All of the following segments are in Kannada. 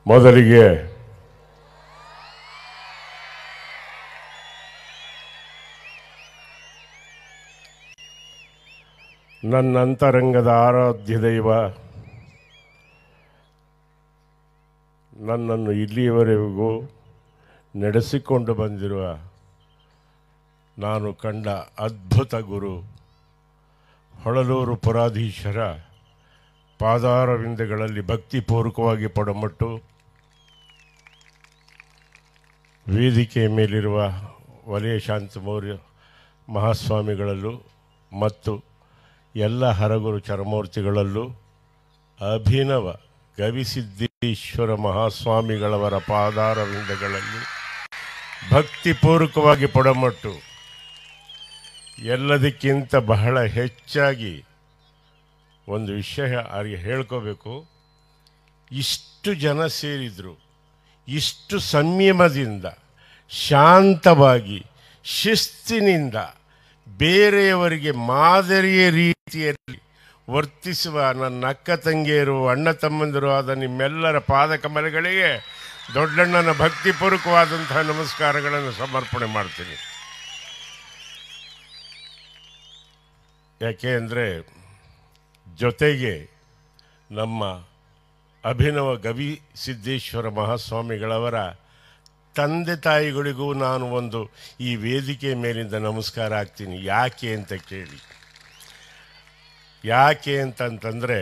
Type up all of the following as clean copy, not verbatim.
ಮೊದಲಿಗೆ ನನ್ನ ಅಂತರಂಗದ ಆರಾಧ್ಯ ದೈವ ನನ್ನನ್ನು ಇಲ್ಲಿಯವರೆಗೂ ನಡೆಸಿಕೊಂಡು ಬಂದಿರುವ ನಾನು ಕಂಡ ಅದ್ಭುತ ಗುರು ಹೊಳಲೂರು ಪುರಾಧೀಶ್ವರ ಪಾದಾರವಿಂದಗಳಲ್ಲಿ ಭಕ್ತಿಪೂರ್ವಕವಾಗಿ ಪಡಮಟ್ಟು ವೇದಿಕೆಯ ಮೇಲಿರುವ ವಲಯ ಶಾಂತಮೌರ್ಯ ಮಹಾಸ್ವಾಮಿಗಳಲ್ಲೂ ಮತ್ತು ಎಲ್ಲ ಹರಗುರು ಚರಮೂರ್ತಿಗಳಲ್ಲೂ ಅಭಿನವ ಗವಿಸಿದ್ದೇಶ್ವರ ಮಹಾಸ್ವಾಮಿಗಳವರ ಪಾದಾರವಿಂದಗಳಲ್ಲಿ ಭಕ್ತಿಪೂರ್ವಕವಾಗಿ ಪಡಮಟ್ಟು ಎಲ್ಲದಕ್ಕಿಂತ ಬಹಳ ಹೆಚ್ಚಾಗಿ ಒಂದು ವಿಷಯ ಅವರಿಗೆ ಹೇಳ್ಕೋಬೇಕು. ಇಷ್ಟು ಜನ ಸೇರಿದರು, ಇಷ್ಟು ಸಂಯಮದಿಂದ ಶಾಂತವಾಗಿ ಶಿಸ್ತಿನಿಂದ ಬೇರೆಯವರಿಗೆ ಮಾದರಿಯ ರೀತಿಯಲ್ಲಿ ವರ್ತಿಸುವ ನನ್ನ ಅಕ್ಕ ತಂಗಿಯರು ಅಣ್ಣ ತಮ್ಮಂದಿರು ಆದ ನಿಮ್ಮೆಲ್ಲರ ಪಾದಕಮಲಗಳಿಗೆ ದೊಡ್ಡಣ್ಣನ ಭಕ್ತಿಪೂರ್ವಕವಾದಂತಹ ನಮಸ್ಕಾರಗಳನ್ನು ಸಮರ್ಪಣೆ ಮಾಡ್ತೀನಿ. ಯಾಕೆ ಅಂದರೆ ಜೊತೆಗೆ ನಮ್ಮ ಅಭಿನವ ಗವಿಸಿದ್ದೇಶ್ವರ ಮಹಾಸ್ವಾಮಿಗಳವರ ತಂದೆ ತಾಯಿಗಳಿಗೂ ನಾನು ಒಂದು ಈ ವೇದಿಕೆ ಮೇಲಿಂದ ನಮಸ್ಕಾರ ಆಗ್ತೀನಿ. ಯಾಕೆ ಅಂತ ಕೇಳಿ, ಯಾಕೆ ಅಂತಂತಂದರೆ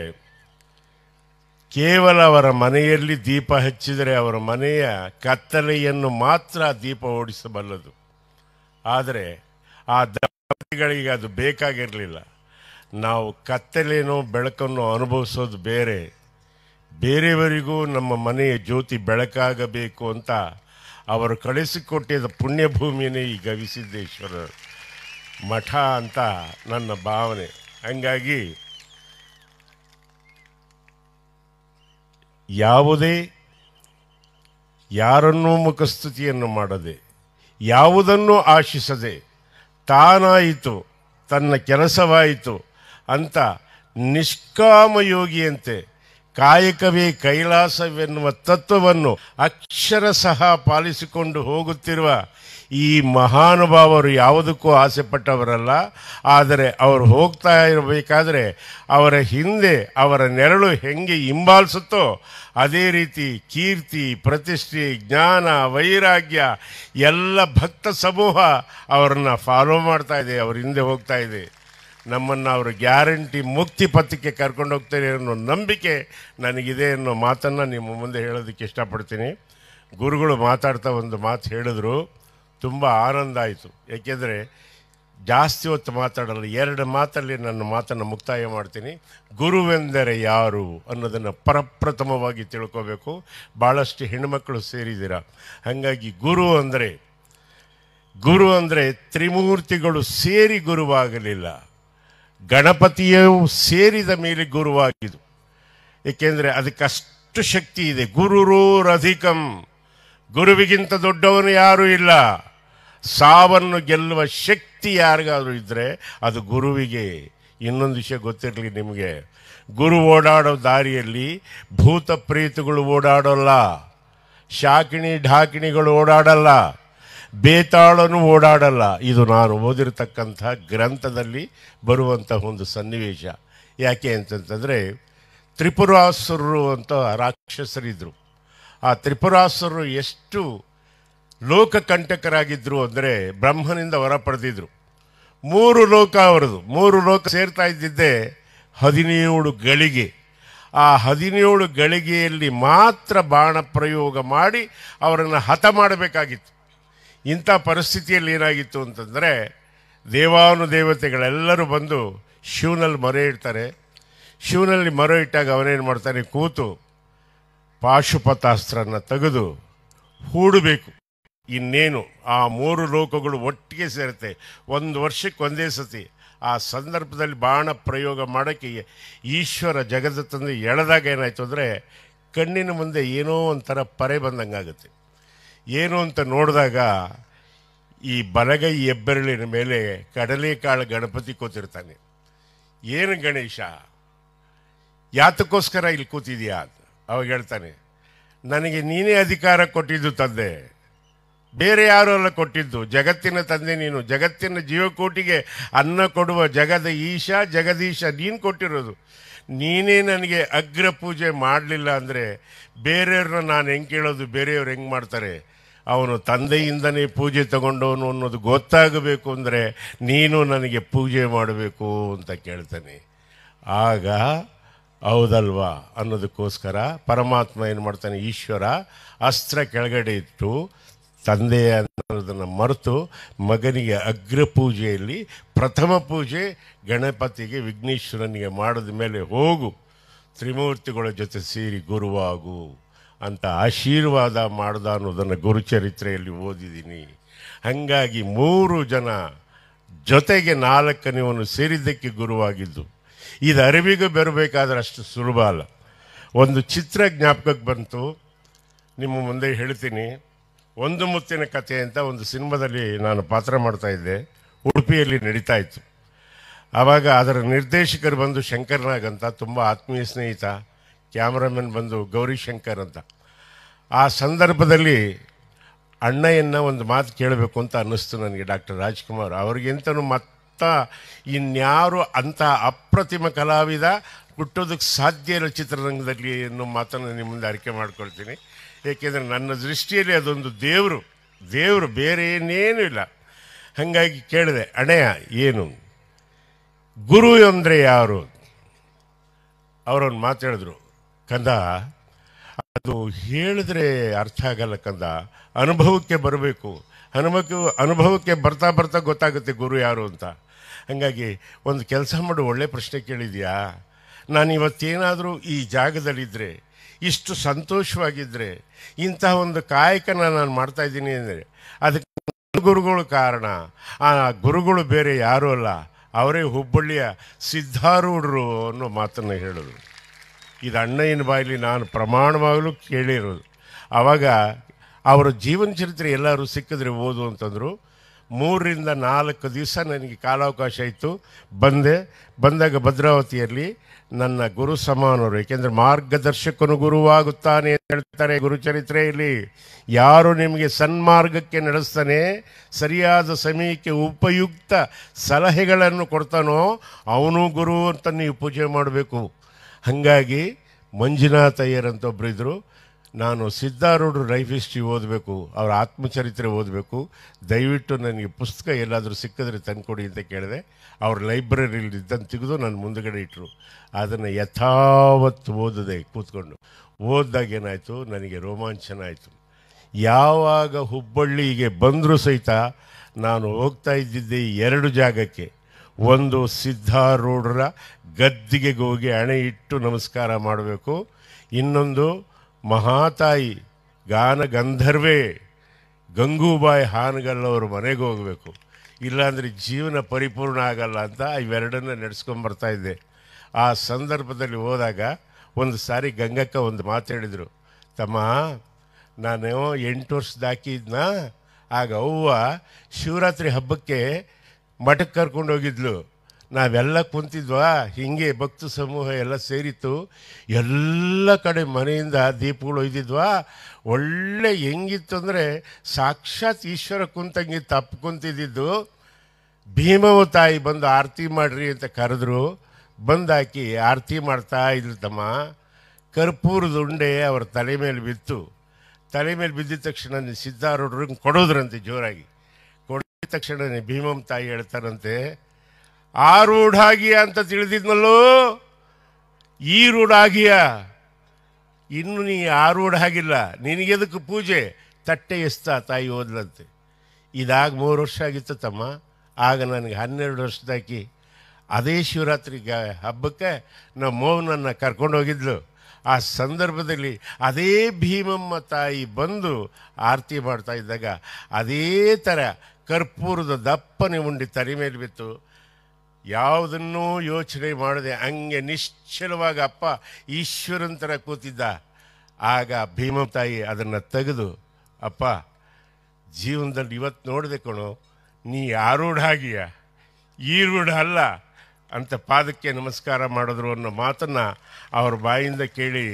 ಕೇವಲ ಅವರ ಮನೆಯಲ್ಲಿ ದೀಪ ಹಚ್ಚಿದರೆ ಅವರ ಮನೆಯ ಕತ್ತಲೆಯನ್ನು ಮಾತ್ರ ದೀಪ ಓಡಿಸಬಲ್ಲದು. ಆದರೆ ಆ ದಂಪತಿಗಳಿಗೆ ಅದು ಬೇಕಾಗಿರಲಿಲ್ಲ. ನಾವು ಕತ್ತಲೆನೋ ಬೆಳಕನ್ನು ಅನುಭವಿಸೋದು ಬೇರೆ, ಬೇರೆಯವರಿಗೂ ನಮ್ಮ ಮನೆಯ ಜ್ಯೋತಿ ಬೆಳಕಾಗಬೇಕು ಅಂತ ಅವರು ಕಳಿಸಿಕೊಟ್ಟಿದ್ದ ಪುಣ್ಯಭೂಮಿಯೇ ಈ ಗವಿಸಿದ್ದೇಶ್ವರ ಮಠ ಅಂತ ನನ್ನ ಭಾವನೆ. ಹಂಗಾಗಿ ಯಾವುದೇ ಯಾರನ್ನೂ ಮುಖಸ್ತುತಿಯನ್ನು ಮಾಡದೆ, ಯಾವುದನ್ನೂ ಆಶಿಸದೆ, ತಾನಾಯಿತು ತನ್ನ ಕೆಲಸವಾಯಿತು ಅಂತ ನಿಷ್ಕಾಮಯೋಗಿಯಂತೆ ಕಾಯಕವೇ ಕೈಲಾಸವೆನ್ನುವ ತತ್ವವನ್ನು ಅಕ್ಷರಶಃ ಪಾಲಿಸಿಕೊಂಡು ಹೋಗುತ್ತಿರುವ ಈ ಮಹಾನುಭಾವರು ಯಾವುದಕ್ಕೂ ಆಸೆ ಪಟ್ಟವರಲ್ಲ. ಆದರೆ ಅವರು ಹೋಗ್ತಾ ಇರಬೇಕಾದ್ರೆ ಅವರ ಹಿಂದೆ ಅವರ ನೆರಳು ಹೆಂಗೆ ಹಿಂಬಾಲಿಸುತ್ತೋ ಅದೇ ರೀತಿ ಕೀರ್ತಿ, ಪ್ರತಿಷ್ಠೆ, ಜ್ಞಾನ, ವೈರಾಗ್ಯ ಎಲ್ಲ ಭಕ್ತ ಸಮೂಹ ಅವರನ್ನು ಫಾಲೋ ಮಾಡ್ತಾ ಇದೆ, ಅವ್ರ ಹಿಂದೆ ಹೋಗ್ತಾ ಇದೆ. ನಮ್ಮನ್ನು ಅವರು ಗ್ಯಾರಂಟಿ ಮುಕ್ತಿ ಪಥಕ್ಕೆ ಕರ್ಕೊಂಡು ಹೋಗ್ತಾರೆ ಅನ್ನೋ ನಂಬಿಕೆ ನನಗಿದೆ ಅನ್ನೋ ಮಾತನ್ನು ನಿಮ್ಮ ಮುಂದೆ ಹೇಳೋದಕ್ಕೆ ಇಷ್ಟಪಡ್ತೀನಿ. ಗುರುಗಳು ಮಾತಾಡ್ತಾ ಒಂದು ಮಾತು ಹೇಳಿದ್ರು, ತುಂಬ ಆನಂದ ಆಯಿತು. ಏಕೆಂದರೆ ಜಾಸ್ತಿ ಹೊತ್ತು ಮಾತಾಡಲ್ಲ, 2 ಮಾತಲ್ಲಿ ನನ್ನ ಮಾತನ್ನು ಮುಕ್ತಾಯ ಮಾಡ್ತೀನಿ. ಗುರುವೆಂದರೆ ಯಾರು ಅನ್ನೋದನ್ನು ಪ್ರಪ್ರಥಮವಾಗಿ ತಿಳ್ಕೋಬೇಕು. ಭಾಳಷ್ಟು ಹೆಣ್ಣುಮಕ್ಕಳು ಸೇರಿದ್ದೀರ. ಹಾಗಾಗಿ ಗುರು ಅಂದರೆ ತ್ರಿಮೂರ್ತಿಗಳು ಸೇರಿ ಗುರುವಾಗಲಿಲ್ಲ, ಗಣಪತಿಯು ಸೇರಿದ ಮೇಲೆ ಗುರುವಾಗಿದ್ದು. ಏಕೆಂದರೆ ಅದಕ್ಕಷ್ಟು ಶಕ್ತಿ ಇದೆ. ಗುರುರೂರಧಿಕಂ, ಗುರುವಿಗಿಂತ ದೊಡ್ಡವನು ಯಾರೂ ಇಲ್ಲ. ಸಾವನ್ನು ಗೆಲ್ಲುವ ಶಕ್ತಿ ಯಾರಿಗಾದರೂ ಇದ್ದರೆ ಅದು ಗುರುವಿಗೆ. ಇನ್ನೊಂದು ವಿಷಯ ಗೊತ್ತಿರಲಿ ನಿಮಗೆ, ಗುರು ಓಡಾಡೋ ದಾರಿಯಲ್ಲಿ ಭೂತ ಪ್ರೇತಗಳು ಓಡಾಡೋಲ್ಲ, ಶಾಕಿಣಿ ಢಾಕಿಣಿಗಳು ಓಡಾಡಲ್ಲ, ಬೇತಾಳನು ಓಡಾಡಲ್ಲ. ಇದು ನಾನು ಓದಿರತಕ್ಕಂಥ ಗ್ರಂಥದಲ್ಲಿ ಬರುವಂಥ ಒಂದು ಸನ್ನಿವೇಶ. ಯಾಕೆ ಅಂತಂತಂದರೆ ತ್ರಿಪುರಾಸುರರು ಅಂತ ರಾಕ್ಷಸರಿದ್ದರು. ಆ ತ್ರಿಪುರಾಸುರರು ಎಷ್ಟು ಲೋಕಕಂಟಕರಾಗಿದ್ದರು ಅಂದರೆ ಬ್ರಹ್ಮನಿಂದ ವರ ಪಡೆದಿದ್ರು. 3 ಲೋಕ ಅವರದು. 3 ಲೋಕ ಸೇರ್ತಾ ಇದ್ದಿದ್ದೇ 17 ಗಳಿಗೆ. ಆ 17 ಗಳಿಗೆಯಲ್ಲಿ ಮಾತ್ರ ಬಾಣ ಪ್ರಯೋಗ ಮಾಡಿ ಅವರನ್ನು ಹತ ಮಾಡಬೇಕಾಗಿತ್ತು. ಇಂಥ ಪರಿಸ್ಥಿತಿಯಲ್ಲಿ ಏನಾಗಿತ್ತು ಅಂತಂದರೆ ದೇವಾನುದೇವತೆಗಳೆಲ್ಲರೂ ಬಂದು ಶಿವನಲ್ಲಿ ಮೊರೆ ಇಡ್ತಾರೆ. ಶಿವನಲ್ಲಿ ಮೊರೆ ಇಟ್ಟಾಗ ಅವನೇನು ಮಾಡ್ತಾನೆ, ಕೂತು ಪಾಶುಪತಾಸ್ತ್ರನ ತೆಗೆದು ಹೂಡಬೇಕು. ಇನ್ನೇನು ಆ 3 ಲೋಕಗಳು ಒಟ್ಟಿಗೆ ಸೇರುತ್ತೆ. 1 ವರ್ಷಕ್ಕೆ ಒಂದೇ ಸತಿ. ಆ ಸಂದರ್ಭದಲ್ಲಿ ಬಾಣ ಪ್ರಯೋಗ ಮಾಡೋಕ್ಕೆ ಈಶ್ವರ ಜಗದ ತಂದೆ ಎಳೆದಾಗ ಏನಾಯಿತು ಅಂದರೆ ಕಣ್ಣಿನ ಮುಂದೆ ಏನೋ ಒಂಥರ ಪರೆ ಬಂದಂಗಾಗುತ್ತೆ. ಏನು ಅಂತ ನೋಡಿದಾಗ ಈ ಬಲಗೈ ಹೆಬ್ಬೆರಳಿನ ಮೇಲೆ ಕಡಲೆಕಾಳು ಗಣಪತಿ ಕೂತಿರ್ತಾನೆ. ಏನು ಗಣೇಶ, ಯಾತಕ್ಕೋಸ್ಕರ ಇಲ್ಲಿ ಕೂತಿದೆಯಾ ಅಂತ ಅವಾಗ ಹೇಳ್ತಾನೆ, ನನಗೆ ನೀನೇ ಅಧಿಕಾರ ಕೊಟ್ಟಿದ್ದು ತಂದೆ, ಬೇರೆ ಯಾರು ಅಲ್ಲ ಕೊಟ್ಟಿದ್ದು. ಜಗತ್ತಿನ ತಂದೆ ನೀನು, ಜಗತ್ತಿನ ಜೀವಕೋಟಿಗೆ ಅನ್ನ ಕೊಡುವ ಜಗದ ಈಶ ಜಗದೀಶ ನೀನು ಕೊಟ್ಟಿರೋದು. ನೀನೇ ನನಗೆ ಅಗ್ರ ಪೂಜೆ ಮಾಡಲಿಲ್ಲ ಅಂದರೆ ಬೇರೆಯವ್ರನ್ನ ನಾನು ಹೆಂಗೆ ಕೇಳೋದು, ಬೇರೆಯವ್ರು ಹೆಂಗೆ ಮಾಡ್ತಾರೆ? ಅವನು ತಂದೆಯಿಂದನೇ ಪೂಜೆ ತಗೊಂಡವನು ಅನ್ನೋದು ಗೊತ್ತಾಗಬೇಕು ಅಂದರೆ ನೀನು ನನಗೆ ಪೂಜೆ ಮಾಡಬೇಕು ಅಂತ ಕೇಳ್ತಾನೆ. ಆಗ ಹೌದಲ್ವಾ ಅನ್ನೋದಕ್ಕೋಸ್ಕರ ಪರಮಾತ್ಮ ಏನು ಮಾಡ್ತಾನೆ, ಈಶ್ವರ ಅಸ್ತ್ರ ಕೆಳಗಡೆ ಇಟ್ಟು ತಂದೆ ಅನ್ನೋದನ್ನು ಮರೆತು ಮಗನಿಗೆ ಅಗ್ರ ಪೂಜೆಯಲ್ಲಿ ಪ್ರಥಮ ಪೂಜೆ ಗಣಪತಿಗೆ ವಿಘ್ನೇಶ್ವರನಿಗೆ ಮಾಡಿದ ಮೇಲೆ ಹೋಗು ತ್ರಿಮೂರ್ತಿಗಳ ಜೊತೆ ಸೇರಿ ಗುರುವಾಗು ಅಂತ ಆಶೀರ್ವಾದ ಮಾಡ್ದ ಅನ್ನೋದನ್ನು ಗುರುಚರಿತ್ರೆಯಲ್ಲಿ ಓದಿದ್ದೀನಿ. ಹಾಗಾಗಿ 3 ಜನ ಜೊತೆಗೆ 4ನೇವನು ಸೇರಿದ್ದಕ್ಕೆ ಗುರುವಾಗಿದ್ದು. ಇದು ಅರಿವಿಗೂ ಬರಬೇಕಾದ್ರೆ ಅಷ್ಟು ಸುಲಭ ಅಲ್ಲ. ಒಂದು ಚಿತ್ರ ಜ್ಞಾಪಕಕ್ಕೆ ಬಂತು, ನಿಮ್ಮ ಮುಂದೆ ಹೇಳ್ತೀನಿ. ಒಂದು ಮುತ್ತಿನ ಕಥೆ ಅಂತ ಒಂದು ಸಿನಿಮಾದಲ್ಲಿ ನಾನು ಪಾತ್ರ ಮಾಡ್ತಾಯಿದ್ದೆ, ಉಡುಪಿಯಲ್ಲಿ ನಡೀತಾ ಇತ್ತು. ಆವಾಗ ಅದರ ನಿರ್ದೇಶಕರು ಬಂದು ಶಂಕರ್ನಾಗ್ ಅಂತ, ತುಂಬ ಆತ್ಮೀಯ ಸ್ನೇಹಿತ. ಕ್ಯಾಮ್ರಾಮನ್ ಬಂದು ಗೌರಿಶಂಕರ್ ಅಂತ. ಆ ಸಂದರ್ಭದಲ್ಲಿ ಅಣ್ಣಯ್ಯನ ಒಂದು ಮಾತು ಕೇಳಬೇಕು ಅಂತ ಅನ್ನಿಸ್ತು ನನಗೆ. ಡಾಕ್ಟರ್ ರಾಜ್ಕುಮಾರ್ ಅವ್ರಿಗಿಂತನೂ ಇನ್ಯಾರು ಅಂಥ ಅಪ್ರತಿಮ ಕಲಾವಿದ ಹುಟ್ಟೋದಕ್ಕೆ ಸಾಧ್ಯ ಇಲ್ಲ ಚಿತ್ರರಂಗದಲ್ಲಿ ಅನ್ನೋ ಮಾತನ್ನು ನಿಮ್ಮ ಮುಂದೆ ಅರಿಕೆ ಮಾಡ್ಕೊಳ್ತೀನಿ. ಏಕೆಂದರೆ ನನ್ನ ದೃಷ್ಟಿಯಲ್ಲಿ ಅದೊಂದು ದೇವರು ಬೇರೆ ಏನೇನೂ ಇಲ್ಲ. ಹಾಗಾಗಿ ಕೇಳಿದೆ, ಅಣ್ಣಯ್ಯ ಏನು ಗುರು ಅಂದರೆ ಯಾರು? ಅವರೊಂದು ಮಾತು ಹೇಳಿದ್ರು, ಕಂದ ಅದು ಹೇಳಿದ್ರೆ ಅರ್ಥ ಆಗಲ್ಲ ಕಂದ, ಅನುಭವಕ್ಕೆ ಬರಬೇಕು. ಅನುಭವಕ್ಕೆ ಬರ್ತಾ ಬರ್ತಾ ಗೊತ್ತಾಗುತ್ತೆ ಗುರು ಯಾರು ಅಂತ. ಹಾಗಾಗಿ ಒಂದು ಕೆಲಸ ಮಾಡು, ಒಳ್ಳೆ ಪ್ರಶ್ನೆ ಕೇಳಿದ್ಯಾ. ನಾನು ಇವತ್ತೇನಾದರೂ ಈ ಜಾಗದಲ್ಲಿದ್ದರೆ, ಇಷ್ಟು ಸಂತೋಷವಾಗಿದ್ದರೆ, ಇಂತಹ ಒಂದು ಕಾಯಕನ ನಾನು ಮಾಡ್ತಾಯಿದ್ದೀನಿ ಅಂದರೆ ಅದಕ್ಕೆ ಗುರುಗಳು ಕಾರಣ. ಆ ಗುರುಗಳು ಬೇರೆ ಯಾರೂ ಅಲ್ಲ, ಅವರೇ ಹುಬ್ಬಳ್ಳಿಯ ಸಿದ್ಧಾರೂಢರು ಅನ್ನೋ ಮಾತನ್ನು ಹೇಳಿದ್ರು. ಇದು ಅಣ್ಣಯ್ಯನ ಬಾಯಲ್ಲಿ ನಾನು ಪ್ರಮಾಣವಾಗಲೂ ಕೇಳಿರೋದು. ಆವಾಗ ಅವರ ಜೀವನ ಚರಿತ್ರೆ ಎಲ್ಲರೂ ಸಿಕ್ಕಿದ್ರೆ ಓದು ಅಂತಂದರು. 3 ರಿಂದ 4 ದಿವಸ ನನಗೆ ಕಾಲಾವಕಾಶ ಇತ್ತು. ಬಂದಾಗ ಭದ್ರಾವತಿಯಲ್ಲಿ ನನ್ನ ಗುರು ಸಮಾನರು, ಏಕೆಂದರೆ ಮಾರ್ಗದರ್ಶಕನು ಗುರುವಾಗುತ್ತಾನೆ ಅಂತ ಹೇಳ್ತಾರೆ ಗುರುಚರಿತ್ರೆಯಲ್ಲಿ. ಯಾರು ನಿಮಗೆ ಸನ್ಮಾರ್ಗಕ್ಕೆ ನಡೆಸ್ತಾನೆ, ಸರಿಯಾದ ಸಮಯಕ್ಕೆ ಉಪಯುಕ್ತ ಸಲಹೆಗಳನ್ನು ಕೊಡ್ತಾನೋ ಅವನು ಗುರು ಅಂತ ನೀವು ಪೂಜೆ ಮಾಡಬೇಕು. ಹಾಗಾಗಿ ಮಂಜುನಾಥ ಅಯ್ಯರ್ ಅಂತ ಒಬ್ಬರು ಇದ್ದರು. ನಾನು ಸಿದ್ಧಾರೂಢರು ಲೈಫ್ ಹಿಸ್ಟ್ರಿ ಓದಬೇಕು, ಅವರ ಆತ್ಮಚರಿತ್ರೆ ಓದಬೇಕು, ದಯವಿಟ್ಟು ನನಗೆ ಪುಸ್ತಕ ಎಲ್ಲಾದರೂ ಸಿಕ್ಕಿದ್ರೆ ತಂದುಕೊಡಿ ಅಂತ ಕೇಳಿದೆ. ಅವ್ರ ಲೈಬ್ರರಿಯಲ್ಲಿ ಇದ್ದಂತ ತೆಗೆದು ನನ್ನ ಮುಂದುಗಡೆ ಇಟ್ಟರು. ಅದನ್ನು ಯಥಾವತ್ತು ಓದಿದೆ ಕೂತ್ಕೊಂಡು. ಓದಿದಾಗ ಏನಾಯಿತು, ನನಗೆ ರೋಮಾಂಚನ ಆಯಿತು. ಯಾವಾಗ ಹುಬ್ಬಳ್ಳಿಗೆ ಬಂದರೂ ಸಹಿತ ನಾನು ಹೋಗ್ತಾ ಇದ್ದಿದ್ದೆ 2 ಜಾಗಕ್ಕೆ. ಒಂದು ಸಿದ್ಧಾರೂಢರ ಗದ್ದಿಗೆಗೆ ಹೋಗಿ ಹಣೆ ಇಟ್ಟು ನಮಸ್ಕಾರ ಮಾಡಬೇಕು. ಇನ್ನೊಂದು ಮಹಾತಾಯಿ ಗಾನ ಗಂಧರ್ವೆ ಗಂಗೂಬಾಯಿ ಹಾನಗಲ್ಲವ್ರ ಮನೆಗೆ ಹೋಗಬೇಕು. ಇಲ್ಲಾಂದರೆ ಜೀವನ ಪರಿಪೂರ್ಣ ಆಗಲ್ಲ ಅಂತ ಇವೆರಡನ್ನ ನಡೆಸ್ಕೊಂಬರ್ತಾಯಿದ್ದೆ. ಆ ಸಂದರ್ಭದಲ್ಲಿ ಹೋದಾಗ ಒಂದು ಸಾರಿ ಗಂಗಕ್ಕ ಒಂದು ಮಾತು ಹೇಳಿದರು, ತಮ್ಮ ನಾನು 8 ವರ್ಷದಾಕಿದ್ನ. ಆಗ ಅವ್ವ ಶಿವರಾತ್ರಿ ಹಬ್ಬಕ್ಕೆ ಮಠಕ್ಕೆ ಕರ್ಕೊಂಡು ಹೋಗಿದ್ಲು. ನಾವೆಲ್ಲ ಕುಂತಿದ್ವಾ, ಹೀಗೆ ಭಕ್ತ ಸಮೂಹ ಎಲ್ಲ ಸೇರಿತ್ತು. ಎಲ್ಲ ಕಡೆ ಮನೆಯಿಂದ ದೀಪಗಳು ಒಯ್ದಿದ್ವಾ. ಒಳ್ಳೆ ಹೆಂಗಿತ್ತು ಅಂದರೆ ಸಾಕ್ಷಾತ್ ಈಶ್ವರ ಕುಂತಂಗೆ ತಪ್ಪು ಕುಂತಿದ್ದು. ಭೀಮವ ತಾಯಿ ಬಂದು ಆರತಿ ಮಾಡ್ರಿ ಅಂತ ಕರೆದ್ರು. ಬಂದಾಕಿ ಆರತಿ ಮಾಡ್ತಾ ಇದ್ಲು ತಮ್ಮ. ಕರ್ಪೂರದ ಉಂಡೆ ಅವ್ರ ತಲೆ ಮೇಲೆ ಬಿತ್ತು. ತಲೆ ಮೇಲೆ ಬಿದ್ದಿದ ತಕ್ಷಣ ಸಿದ್ಧಾರೂಢರಿಗೆ ಕೊಡೋದ್ರಂತೆ ಜೋರಾಗಿ. ಕೊಡಿದ ತಕ್ಷಣ ಭೀಮಮ್ಮ ತಾಯಿ ಹೇಳ್ತಾರಂತೆ, ಆರೂಢಾಗಿಯ ಅಂತ ತಿಳಿದಿದ್ನಲ್ಲೋ, ಈ ರೂಢಾಗಿಯ, ಇನ್ನು ನೀ ಆರೂಢ ಆಗಿಲ್ಲ, ನಿನಗೆದಕ್ಕೆ ಪೂಜೆ? ತಟ್ಟೆ ಎಸ್ತಾ ತಾಯಿ ಓದ್ಲಂತೆ. ಇದಾಗ 3 ವರ್ಷ ಆಗಿತ್ತು ತಮ್ಮ. ಆಗ ನನಗೆ 12 ವರ್ಷದಾಕಿ ಅದೇ ಶಿವರಾತ್ರಿ ಹಬ್ಬಕ್ಕೆ ನಮ್ಮ ಮೋಹನನ್ನು ಕರ್ಕೊಂಡೋಗಿದ್ಲು. ಆ ಸಂದರ್ಭದಲ್ಲಿ ಅದೇ ಭೀಮಮ್ಮ ತಾಯಿ ಬಂದು ಆರತಿ ಮಾಡ್ತಾ ಇದ್ದಾಗ ಅದೇ ಥರ ಕರ್ಪೂರದ ದಪ್ಪನೆ ಉಂಡೆ ತಲೆ ಮೇಲೆ ಬಿತ್ತು. ಯಾವುದನ್ನೂ ಯೋಚನೆ ಮಾಡದೆ ಹಂಗೆ ನಿಶ್ಚಲವಾಗಿ ಅಪ್ಪ ಈಶ್ವರನ ಥರ ಕೂತಿದ್ದ. ಆಗ ಭೀಮಮ್ಮ ತಾಯಿ ಅದನ್ನು ತೆಗೆದು, ಅಪ್ಪ ಜೀವನದಲ್ಲಿ ಇವತ್ತು ನೋಡಿದೆ ಕಣೋ, ನೀ ಆರೂಢ ಆಗಿಯ, ಈ ರೂಢ ಅಲ್ಲ ಅಂತ ಪಾದಕ್ಕೆ ನಮಸ್ಕಾರ ಮಾಡಿದ್ರು ಅನ್ನೋ ಮಾತನ್ನು ಅವ್ರ ಬಾಯಿಂದ ಕೇಳಿ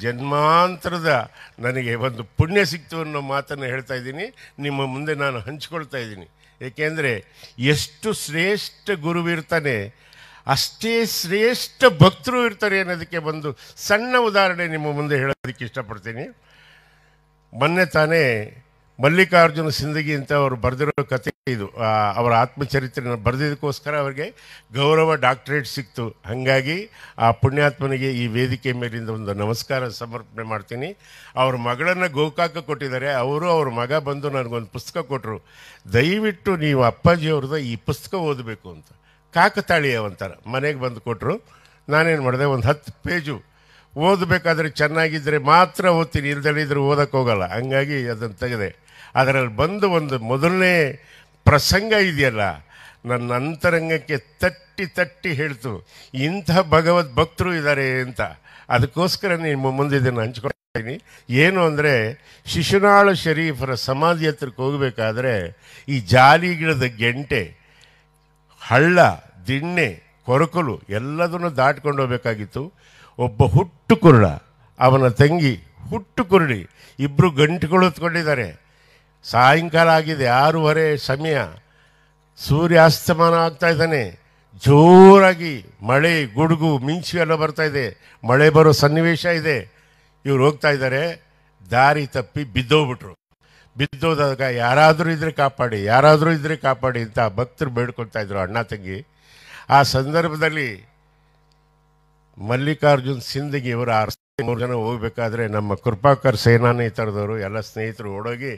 ಜನ್ಮಾಂತರದ ನನಗೆ ಒಂದು ಪುಣ್ಯ ಸಿಕ್ತು ಅನ್ನೋ ಮಾತನ್ನು ಹೇಳ್ತಾ ಇದ್ದೀನಿ, ನಿಮ್ಮ ಮುಂದೆ ನಾನು ಹಂಚ್ಕೊಳ್ತಾ ಇದ್ದೀನಿ. ಏಕೆಂದರೆ ಎಷ್ಟು ಶ್ರೇಷ್ಠ ಗುರುವಿರ್ತಾನೆ ಅಷ್ಟೇ ಶ್ರೇಷ್ಠ ಭಕ್ತರು ಇರ್ತಾರೆ ಅನ್ನೋದಕ್ಕೆ ಒಂದು ಸಣ್ಣ ಉದಾಹರಣೆ ನಿಮ್ಮ ಮುಂದೆ ಹೇಳೋದಕ್ಕೆ ಇಷ್ಟಪಡ್ತೀನಿ. ಮೊನ್ನೆ ತಾನೇ ಮಲ್ಲಿಕಾರ್ಜುನ ಸಿಂದಗಿ ಅಂತ ಅವರು ಬರೆದಿರೋ ಕಥೆ ಇದು. ಅವರ ಆತ್ಮಚರಿತ್ರೆಯನ್ನು ಬರೆದಿದ್ದಕ್ಕೋಸ್ಕರ ಅವರಿಗೆ ಗೌರವ ಡಾಕ್ಟರೇಟ್ ಸಿಕ್ತು. ಹಾಗಾಗಿ ಆ ಪುಣ್ಯಾತ್ಮನಿಗೆ ಈ ವೇದಿಕೆ ಮೇಲಿಂದ ಒಂದು ನಮಸ್ಕಾರ ಸಮರ್ಪಣೆ ಮಾಡ್ತೀನಿ. ಅವ್ರ ಮಗಳನ್ನು ಗೋಕಾಕ ಕೊಟ್ಟಿದ್ದಾರೆ. ಅವರು ಅವ್ರ ಮಗ ಬಂದು ನನಗೊಂದು ಪುಸ್ತಕ ಕೊಟ್ಟರು. ದಯವಿಟ್ಟು ನೀವು ಅಪ್ಪಾಜಿಯವ್ರದ್ದು ಈ ಪುಸ್ತಕ ಓದಬೇಕು ಅಂತ. ಕಾಕತಾಳೀಯ ಒಂಥರ ಮನೆಗೆ ಬಂದು ಕೊಟ್ಟರು. ನಾನೇನು ಮಾಡಿದೆ, ಒಂದು 10 ಪೇಜು ಓದಬೇಕಾದ್ರೆ ಚೆನ್ನಾಗಿದ್ದರೆ ಮಾತ್ರ ಓದ್ತೀನಿ, ಇಲ್ದಲ್ಲಿದ್ದರೆ ಓದಕ್ಕೆ ಹೋಗಲ್ಲ. ಹಂಗಾಗಿ ಅದನ್ನು ತೆಗೆದೆ. ಅದರಲ್ಲಿ ಬಂದು ಒಂದು ಮೊದಲನೇ ಪ್ರಸಂಗ ಇದೆಯಲ್ಲ, ನನ್ನ ಅಂತರಂಗಕ್ಕೆ ತಟ್ಟಿ ತಟ್ಟಿ ಹೇಳ್ತು, ಇಂಥ ಭಗವದ್ ಭಕ್ತರು ಇದ್ದಾರೆ ಅಂತ. ಅದಕ್ಕೋಸ್ಕರ ನಿಮ್ಮ ಮುಂದೆ ಇದನ್ನು ಹಂಚ್ಕೊಳ್ತೀನಿ. ಏನು ಅಂದರೆ, ಶಿಶುನಾಳ ಶರೀಫರ ಸಮಾಧಿ ಹತ್ರಕ್ಕೆ ಹೋಗಬೇಕಾದ್ರೆ ಈ ಜಾಲಿ ಗಿಡದ ಗೆಂಟೆ, ಹಳ್ಳ, ದಿಣ್ಣೆ, ಕೊರಕಲು ಎಲ್ಲದನ್ನು ದಾಟ್ಕೊಂಡು ಹೋಗಬೇಕಾಗಿತ್ತು. ಒಬ್ಬ ಹುಟ್ಟು ಕುರುಡ, ಅವನ ತಂಗಿ ಹುಟ್ಟು ಕುರುಡಿ, ಇಬ್ಬರು ಗಂಟುಗಳು ಹೊತ್ಕೊಂಡಿದ್ದಾರೆ. ಸಾಯಂಕಾಲ ಆಗಿದೆ, 6:30 ಸಮಯ, ಸೂರ್ಯಾಸ್ತಮಾನ ಆಗ್ತಾ ಇದ್ದಾನೆ. ಜೋರಾಗಿ ಮಳೆ, ಗುಡುಗು, ಮಿಂಚು ಎಲ್ಲ ಬರ್ತಾ ಇದೆ. ಮಳೆ ಬರೋ ಸನ್ನಿವೇಶ ಇದೆ. ಇವ್ರು ಹೋಗ್ತಾ ಇದ್ದಾರೆ, ದಾರಿ ತಪ್ಪಿ ಬಿದ್ದೋಗ್ಬಿಟ್ರು. ಬಿದ್ದೋದಾಗ ಯಾರಾದರೂ ಇದ್ರೆ ಕಾಪಾಡಿ, ಯಾರಾದರೂ ಇದ್ರೆ ಕಾಪಾಡಿ ಅಂತ ಭಕ್ತರು ಬೇಡ್ಕೊಳ್ತಾ ಇದ್ರು, ಅಣ್ಣ ತಂಗಿ. ಆ ಸಂದರ್ಭದಲ್ಲಿ ಮಲ್ಲಿಕಾರ್ಜುನ್ ಸಿಂದಗಿ ಇವರ 3 ಜನ ಹೋಗ್ಬೇಕಾದ್ರೆ ನಮ್ಮ ಕೃಪಾಕರ್ ಸೇನಾನಿ ಥರದವರು ಎಲ್ಲ ಸ್ನೇಹಿತರು ಓಡೋಗಿ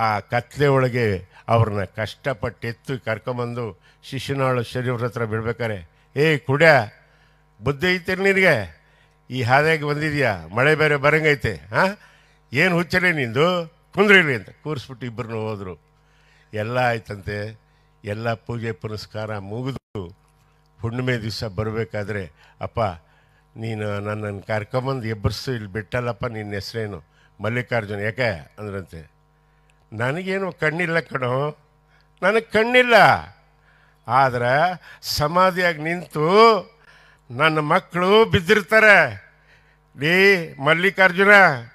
ಆ ಕತ್ಲೆ ಒಳಗೆ ಅವ್ರನ್ನ ಕಷ್ಟಪಟ್ಟು ಎತ್ತು ಕರ್ಕೊಂಬಂದು ಶಿಶುನಾಳ ಶರೀಫರ ಹತ್ರ ಬಿಡ್ಬೇಕಾರೆ, ಕುಡ್ಯ ಬುದ್ಧಿ ಐತೆ ನಿನಗೆ, ಈ ಹಾದಿಯಾಗಿ ಬಂದಿದ್ಯಾ, ಮಳೆ ಬೇರೆ ಬರಂಗೈತೆ, ಏನು ಹುಚ್ಚಲೇ ನಿಂದು, ಕುಂದ್ರಿಲಿ ಅಂತ ಕೂರಿಸ್ಬಿಟ್ಟು ಇಬ್ಬರನ್ನು ಹೋದರು. ಎಲ್ಲ ಆಯ್ತಂತೆ. ಎಲ್ಲ ಪೂಜೆ ಪುನಸ್ಕಾರ ಮುಗಿದು ಹುಣ್ಣಿಮೆ ದಿವಸ ಬರಬೇಕಾದ್ರೆ, ಅಪ್ಪ ನೀನು ನನ್ನನ್ನು ಕರ್ಕೊಂಬಂದು ಎಬ್ಬರಿಸು, ಇಲ್ಲಿ ಬಿಟ್ಟಲ್ಲಪ್ಪ, ನಿನ್ನ ಹೆಸರೇನು? ಮಲ್ಲಿಕಾರ್ಜುನ. ಯಾಕೆ ಅಂದ್ರಂತೆ, ನನಗೇನು ಕಣ್ಣಿಲ್ಲ ಕಣೋ, ನನಗೆ ಕಣ್ಣಿಲ್ಲ. ಆದರೆ ಸಮಾಧಿಯಾಗಿ ನಿಂತು ನನ್ನ ಮಕ್ಕಳು ಬಿದ್ದಿರ್ತಾರೆ. ಮಲ್ಲಿಕಾರ್ಜುನ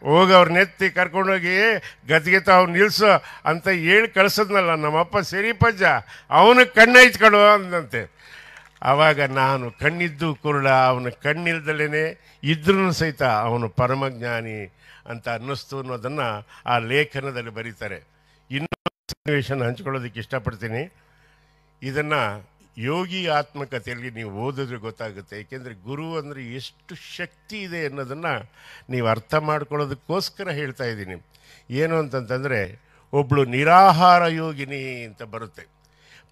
ಹೋಗಿ ಅವ್ರನ್ನೆತ್ತಿ ಕರ್ಕೊಂಡೋಗಿ ಗದ್ಗೆ ತಾವು ನಿಲ್ಸು ಅಂತ ಹೇಳಿ ಕಳಿಸೋದ್ನಲ್ಲ ನಮ್ಮಪ್ಪ ಶರೀಫಜ್ಜ, ಅವನು ಕಣ್ಣೈತ್ ಕಣೋ ಅಂದಂತೆ. ಆವಾಗ ನಾನು ಕಣ್ಣಿದ್ದು ಕುರುಡ, ಅವನ ಕಣ್ಣಿಲ್ದಲೇ ಇದ್ರೂ ಸಹಿತ ಅವನು ಪರಮಜ್ಞಾನಿ ಅಂತ ಅನ್ನಿಸ್ತು ಅನ್ನೋದನ್ನು ಆ ಲೇಖನದಲ್ಲಿ ಬರೀತಾರೆ. ಇನ್ನೊಂದು ಸನ್ನಿವೇಶನ ಹಂಚ್ಕೊಳ್ಳೋದಕ್ಕೆ ಇಷ್ಟಪಡ್ತೀನಿ. ಇದನ್ನು ಯೋಗಿ ಆತ್ಮಕಥೆಯಲ್ಲಿ ನೀವು ಓದಿದ್ರೆ ಗೊತ್ತಾಗುತ್ತೆ. ಏಕೆಂದರೆ ಗುರು ಅಂದರೆ ಎಷ್ಟು ಶಕ್ತಿ ಇದೆ ಅನ್ನೋದನ್ನು ನೀವು ಅರ್ಥ ಮಾಡ್ಕೊಳ್ಳೋದಕ್ಕೋಸ್ಕರ ಹೇಳ್ತಾ ಇದ್ದೀನಿ. ಏನು ಅಂತಂತಂದರೆ, ಒಬ್ಬಳು ನಿರಾಹಾರ ಯೋಗಿನಿ ಅಂತ ಬರುತ್ತೆ.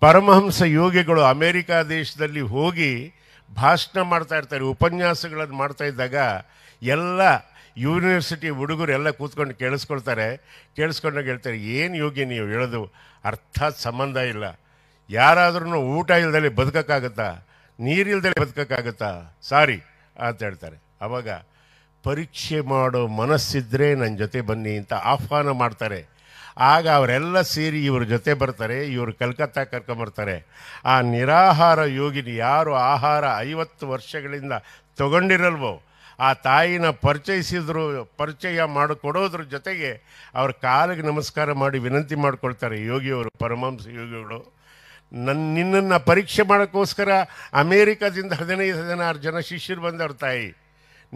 ಪರಮಹಂಸ ಯೋಗಿಗಳು ಅಮೇರಿಕಾ ದೇಶದಲ್ಲಿ ಹೋಗಿ ಭಾಷಣ ಮಾಡ್ತಾ ಇರ್ತಾರೆ, ಉಪನ್ಯಾಸಗಳನ್ನು ಮಾಡ್ತಾ ಇದ್ದಾಗ ಎಲ್ಲ ಯೂನಿವರ್ಸಿಟಿ ಹುಡುಗರು ಎಲ್ಲ ಕೂತ್ಕೊಂಡು ಕೇಳಿಸ್ಕೊಳ್ತಾರೆ. ಕೇಳಿಸ್ಕೊಂಡಾಗ ಹೇಳ್ತಾರೆ, ಏನು ಯೋಗಿ ನೀವು ಹೇಳೋದು ಅರ್ಥಾತ್ ಸಂಬಂಧ ಇಲ್ಲ. ಯಾರಾದ್ರೂ ಊಟ ಇಲ್ದಲೆ ಬದುಕೋಕ್ಕಾಗತ್ತಾ? ನೀರಿಲ್ದಲೆ ಬದುಕೋಕ್ಕಾಗತ್ತಾ? ಸಾರಿ ಅಂತ ಹೇಳ್ತಾರೆ. ಆವಾಗ ಪರೀಕ್ಷೆ ಮಾಡೋ ಮನಸ್ಸಿದ್ರೆ ನನ್ನ ಜೊತೆ ಬನ್ನಿ ಅಂತ ಆಹ್ವಾನ ಮಾಡ್ತಾರೆ. ಆಗ ಅವರೆಲ್ಲ ಸೇರಿ ಇವ್ರ ಜೊತೆ ಬರ್ತಾರೆ. ಇವರು ಕಲ್ಕತ್ತಾ ಕರ್ಕೊಂಬರ್ತಾರೆ. ಆ ನಿರಾಹಾರ ಯೋಗಿನಿ ಯಾರು ಆಹಾರ 50 ವರ್ಷಗಳಿಂದ ತಗೊಂಡಿರಲ್ವೋ ಆ ತಾಯಿನ ಪರಿಚಯ ಮಾಡಿಕೊಡೋದ್ರ ಜೊತೆಗೆ ಅವ್ರ ಕಾಲಿಗೆ ನಮಸ್ಕಾರ ಮಾಡಿ ವಿನಂತಿ ಮಾಡ್ಕೊಳ್ತಾರೆ ಯೋಗಿಯವರು, ಪರಮಹಂಸ ಯೋಗಿಗಳು. ನಿನ್ನನ್ನು ಪರೀಕ್ಷೆ ಮಾಡೋಕ್ಕೋಸ್ಕರ ಅಮೇರಿಕಾದಿಂದ 15-16 ಜನ ಶಿಷ್ಯರು ಬಂದವ್ರ ತಾಯಿ,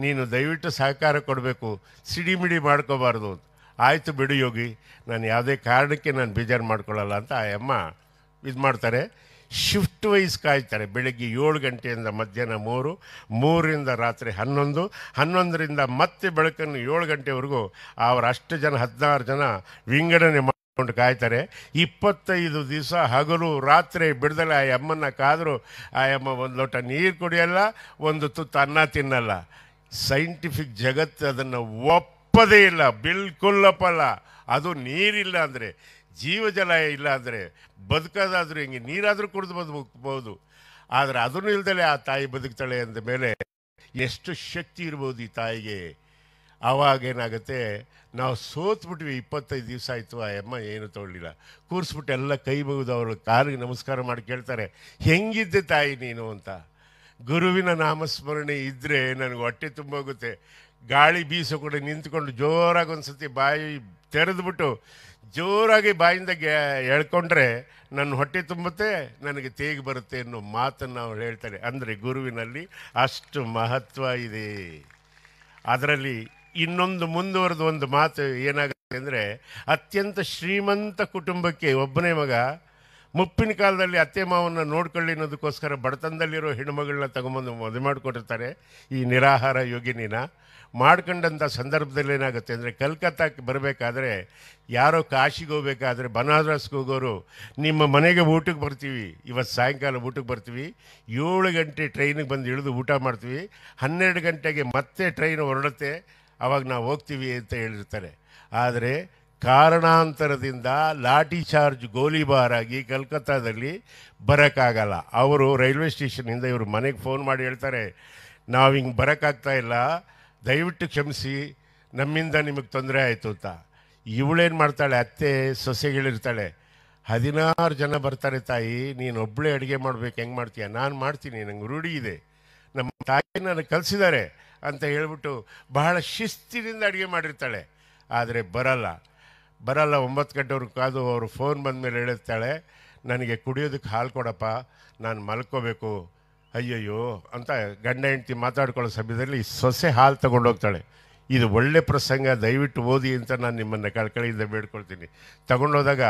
ನೀನು ದಯವಿಟ್ಟು ಸಹಕಾರ ಕೊಡಬೇಕು, ಸಿಡಿಮಿಡಿ ಮಾಡ್ಕೋಬಾರ್ದು. ಆಯಿತು ಬಿಡು ಯೋಗಿ, ನಾನು ಯಾವುದೇ ಕಾರಣಕ್ಕೆ ನಾನು ಬೇಜಾರು ಮಾಡ್ಕೊಳ್ಳಲ್ಲ ಅಂತ ಆ ಅಮ್ಮ ಇದು ಮಾಡ್ತಾರೆ. ಶಿಫ್ಟ್ ವೈಸ್ ಕಾಯ್ತಾರೆ. ಬೆಳಗ್ಗೆ 7 ಗಂಟೆಯಿಂದ ಮಧ್ಯಾಹ್ನ 3, 3ರಿಂದ ರಾತ್ರಿ 11, 11ರಿಂದ ಮತ್ತೆ ಬೆಳಕನ್ನು 7 ಗಂಟೆವರೆಗೂ ಅವ್ರು ಅಷ್ಟು ಜನ 16 ಜನ ವಿಂಗಡಣೆ ಮಾಡಿಕೊಂಡು ಕಾಯ್ತಾರೆ. 25 ದಿವಸ ಹಗಲು ರಾತ್ರಿ ಬಿಡ್ದಲೆ ಆ ಅಮ್ಮನ್ನ ಕಾದರೂ ಆ ಅಮ್ಮ ಒಂದು ಲೋಟ ನೀರು ಕುಡಿಯಲ್ಲ, ಒಂದು ತುತ್ತು ಅನ್ನ ತಿನ್ನಲ್ಲ. ಸೈಂಟಿಫಿಕ್ ಜಗತ್ತು ಅದನ್ನು ಒಪ್ಪದೇ ಇಲ್ಲ, ಬಿಲ್ಕುಲ್ ಒಪ್ಪಲ್ಲ. ಅದು ನೀರಿಲ್ಲ ಅಂದರೆ, ಜೀವಜಲ ಇಲ್ಲ ಅಂದರೆ ಬದುಕೋದಾದ್ರೂ ಹಿಂಗೆ ನೀರಾದರೂ ಕುಡಿದು ಬದುಕಬಹುದು. ಆದರೆ ಅದನ್ನು ಇಲ್ದಲೆ ಆ ತಾಯಿ ಬದುಕ್ತಾಳೆ ಅಂದ ಮೇಲೆ ಎಷ್ಟು ಶಕ್ತಿ ಇರ್ಬೋದು ಈ ತಾಯಿಗೆ. ಆವಾಗೇನಾಗುತ್ತೆ, ನಾವು ಸೋತ್ಬಿಟ್ವಿ. 25 ದಿವಸ ಆಯಿತು, ಆ ಅಮ್ಮ ಏನು ತೊಗೊಳ್ಳಿಲ್ಲ. ಕೂರಿಸ್ಬಿಟ್ಟು ಎಲ್ಲ ಕೈ ಮುಗಿದು ಅವ್ರ ಕಾಲಿಗೆ ನಮಸ್ಕಾರ ಮಾಡಿ ಕೇಳ್ತಾರೆ, ಹೆಂಗಿದ್ದೆ ತಾಯಿ ನೀನು ಅಂತ. ಗುರುವಿನ ನಾಮಸ್ಮರಣೆ ಇದ್ದರೆ ನನಗೆ ಹೊಟ್ಟೆ ತುಂಬೋಗುತ್ತೆ. ಗಾಳಿ ಬೀಸೋ ಕಡೆ ನಿಂತ್ಕೊಂಡು ಜೋರಾಗಿ ಒಂದ್ಸತಿ ಬಾಯಿ ತೆರೆದ್ಬಿಟ್ಟು ಜೋರಾಗಿ ಬಾಯಿಂದ ಎಳ್ಕೊಂಡ್ರೆ ನನ್ನ ಹೊಟ್ಟೆ ತುಂಬುತ್ತೆ, ನನಗೆ ತೇಗಿ ಬರುತ್ತೆ ಅನ್ನೋ ಮಾತನ್ನು ಅವ್ರು ಹೇಳ್ತಾರೆ. ಅಂದರೆ ಗುರುವಿನಲ್ಲಿ ಅಷ್ಟು ಮಹತ್ವ ಇದೆ. ಅದರಲ್ಲಿ ಇನ್ನೊಂದು ಮುಂದುವರೆದ ಒಂದು ಮಾತು ಏನಾಗುತ್ತೆ ಅಂದರೆ, ಅತ್ಯಂತ ಶ್ರೀಮಂತ ಕುಟುಂಬಕ್ಕೆ ಒಬ್ಬನೇ ಮಗ ಮುಪ್ಪಿನ ಕಾಲದಲ್ಲಿ ಅತ್ತೆ ಮಾವನ್ನ ನೋಡ್ಕೊಳ್ಳಿ ಅನ್ನೋದಕ್ಕೋಸ್ಕರ ಬಡತನದಲ್ಲಿರೋ ಹೆಣ್ಣುಮಗಳನ್ನ ತಗೊಂಬಂದು ಮದುವೆ ಮಾಡಿಕೊಟ್ಟಿರ್ತಾರೆ. ಈ ನಿರಾಹಾರ ಯೋಗಿನಿನ ಮಾಡ್ಕೊಂಡಂಥ ಸಂದರ್ಭದಲ್ಲಿ ಏನಾಗುತ್ತೆ ಅಂದರೆ, ಕಲ್ಕತ್ತಾಕ್ಕೆ ಬರಬೇಕಾದ್ರೆ ಯಾರೋ ಕಾಶಿಗೆ ಹೋಗ್ಬೇಕಾದ್ರೆ ಬನಾರಸ್ಗೆ ಹೋಗೋರು ನಿಮ್ಮ ಮನೆಗೆ ಊಟಕ್ಕೆ ಬರ್ತೀವಿ, ಇವತ್ತು ಸಾಯಂಕಾಲ ಊಟಕ್ಕೆ ಬರ್ತೀವಿ, 7 ಗಂಟೆ ಟ್ರೈನಿಗೆ ಬಂದು ಇಳಿದು ಊಟ ಮಾಡ್ತೀವಿ, 12 ಗಂಟೆಗೆ ಮತ್ತೆ ಟ್ರೈನ್ ಹೊರಡುತ್ತೆ, ಆವಾಗ ನಾವು ಹೋಗ್ತೀವಿ ಅಂತ ಹೇಳಿರ್ತಾರೆ. ಆದರೆ ಕಾರಣಾಂತರದಿಂದ ಲಾಠಿ ಚಾರ್ಜ್ ಗೋಲಿಬಾರ್ ಆಗಿ ಕಲ್ಕತ್ತಾದಲ್ಲಿ ಬರೋಕ್ಕಾಗಲ್ಲ. ಅವರು ರೈಲ್ವೆ ಸ್ಟೇಷನಿಂದ ಇವರು ಮನೆಗೆ ಫೋನ್ ಮಾಡಿ ಹೇಳ್ತಾರೆ, ನಾವು ಹಿಂಗೆ ಬರೋಕ್ಕಾಗ್ತಾ ಇಲ್ಲ, ದಯವಿಟ್ಟು ಕ್ಷಮಿಸಿ, ನಮ್ಮಿಂದ ನಿಮಗೆ ತೊಂದರೆ ಆಯಿತು ಅಂತ. ಇವಳೇನು ಮಾಡ್ತಾಳೆ, ಅತ್ತೆ ಸೊಸೆಗಳಿರ್ತಾಳೆ, 16 ಜನ ಬರ್ತಾರೆ ತಾಯಿ, ನೀನು ಒಬ್ಬಳೇ ಅಡುಗೆ ಮಾಡ್ಬೇಕು, ಹೆಂಗೆ ಮಾಡ್ತೀಯ? ನಾನು ಮಾಡ್ತೀನಿ, ನಂಗೆ ರೂಢಿ ಇದೆ, ನಮ್ಮ ತಾಯಿ ನನಗೆ ಕಲಿಸಿದ್ದಾರೆ ಅಂತ ಹೇಳ್ಬಿಟ್ಟು ಬಹಳ ಶಿಸ್ತಿನಿಂದ ಅಡುಗೆ ಮಾಡಿರ್ತಾಳೆ. ಆದರೆ ಬರಲ್ಲ 9 ಗಂಟೆವರೆಗೆ ಕಾದು ಅವರು ಫೋನ್ ಬಂದ ಮೇಲೆ ಹೇಳ್ತಾಳೆ, ನನಗೆ ಕುಡಿಯೋದಕ್ಕೆ ಹಾಲು ಕೊಡಪ್ಪ, ನಾನು ಮಲ್ಕೋಬೇಕು. ಅಯ್ಯಯ್ಯೋ ಅಂತ ಗಂಡ ಹೆಂಡತಿ ಮಾತಾಡ್ಕೊಳ್ಳೋ ಸಮಯದಲ್ಲಿ ಸೊಸೆ ಹಾಲು ತಗೊಂಡೋಗ್ತಾಳೆ. ಇದು ಒಳ್ಳೆ ಪ್ರಸಂಗ, ದಯವಿಟ್ಟು ಓದಿ ಅಂತ ನಾನು ನಿಮ್ಮನ್ನು ಕಳಕಳಿಯಿಂದ ಬೇಡ್ಕೊಳ್ತೀನಿ. ತಗೊಂಡೋದಾಗ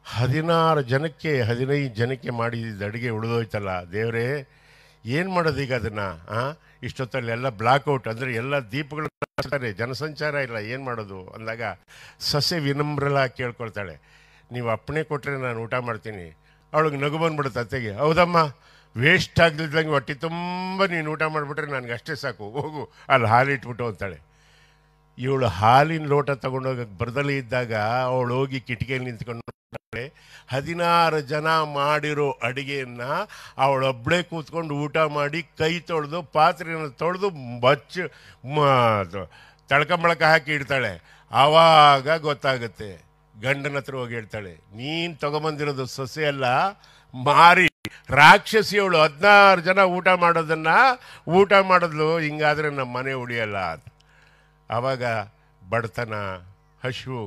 16 ಜನಕ್ಕೆ 15 ಜನಕ್ಕೆ ಮಾಡಿದ್ದು ಅಡುಗೆ ಉಳಿದೋಯ್ತಲ್ಲ, ದೇವರೇ ಏನು ಮಾಡೋದು ಈಗ ಅದನ್ನು? ಇಷ್ಟೊತ್ತಲ್ಲಿ ಎಲ್ಲ ಬ್ಲಾಕ್ಔಟ್, ಅಂದರೆ ಎಲ್ಲ ದೀಪಗಳು ಜನಸಂಚಾರ ಇಲ್ಲ, ಏನು ಮಾಡೋದು ಅಂದಾಗ ಸೊಸೆ ವಿನಮ್ರಲ ಕೇಳ್ಕೊಳ್ತಾಳೆ, ನೀವು ಅಪ್ಪಣೆ ಕೊಟ್ಟರೆ ನಾನು ಊಟ ಮಾಡ್ತೀನಿ. ಅವಳಿಗೆ ನಗು ಬಂದ್ಬಿಡುತ್ತೆ ಅತ್ತೆಗೆ, ಹೌದಮ್ಮ, ವೇಸ್ಟ್ ಆಗಲಿದ್ದಂಗೆ ಹೊಟ್ಟೆ ತುಂಬ ನೀನು ಊಟ ಮಾಡಿಬಿಟ್ರೆ ನನಗೆ ಅಷ್ಟೇ ಸಾಕು, ಹೋಗು ಅಲ್ಲಿ ಹಾಲು ಇಟ್ಬಿಟ್ಟು ಅಂತಾಳೆ. ಇವಳು ಹಾಲಿನ ಲೋಟ ತಗೊಂಡೋಗಕ್ಕೆ ಬರದಲ್ಲೇ ಇದ್ದಾಗ ಅವಳು ಹೋಗಿ ಕಿಟಕಿಯಲ್ಲಿ ನಿಂತ್ಕೊಂಡು 16 ಜನ ಮಾಡಿರೋ ಅಡುಗೆಯನ್ನು ಅವಳೊಬ್ಬಳೇ ಕೂತ್ಕೊಂಡು ಊಟ ಮಾಡಿ ಕೈ ತೊಳೆದು ಪಾತ್ರೆಯನ್ನು ತೊಳೆದು ತಳ್ಕೊಂಬಳಕ ಹಾಕಿ ಇಡ್ತಾಳೆ. ಆವಾಗ ಗೊತ್ತಾಗುತ್ತೆ. ಗಂಡನ ಹತ್ರ ಹೋಗಿ ಹೇಳ್ತಾಳೆ, ನೀನು ತಗೊಂಬಂದಿರೋದು ಸೊಸೆ ಅಲ್ಲ, ಮಾರಿ ರಾಕ್ಷಸಿಯವಳು 16 ಜನ ಊಟ ಮಾಡಿದ್ಲು, ಹಿಂಗಾದ್ರೆ ನಮ್ಮ ಮನೆ ಉಳಿಯಲ್ಲ. ಆವಾಗ ಬಡತನ, ಹಸಿವು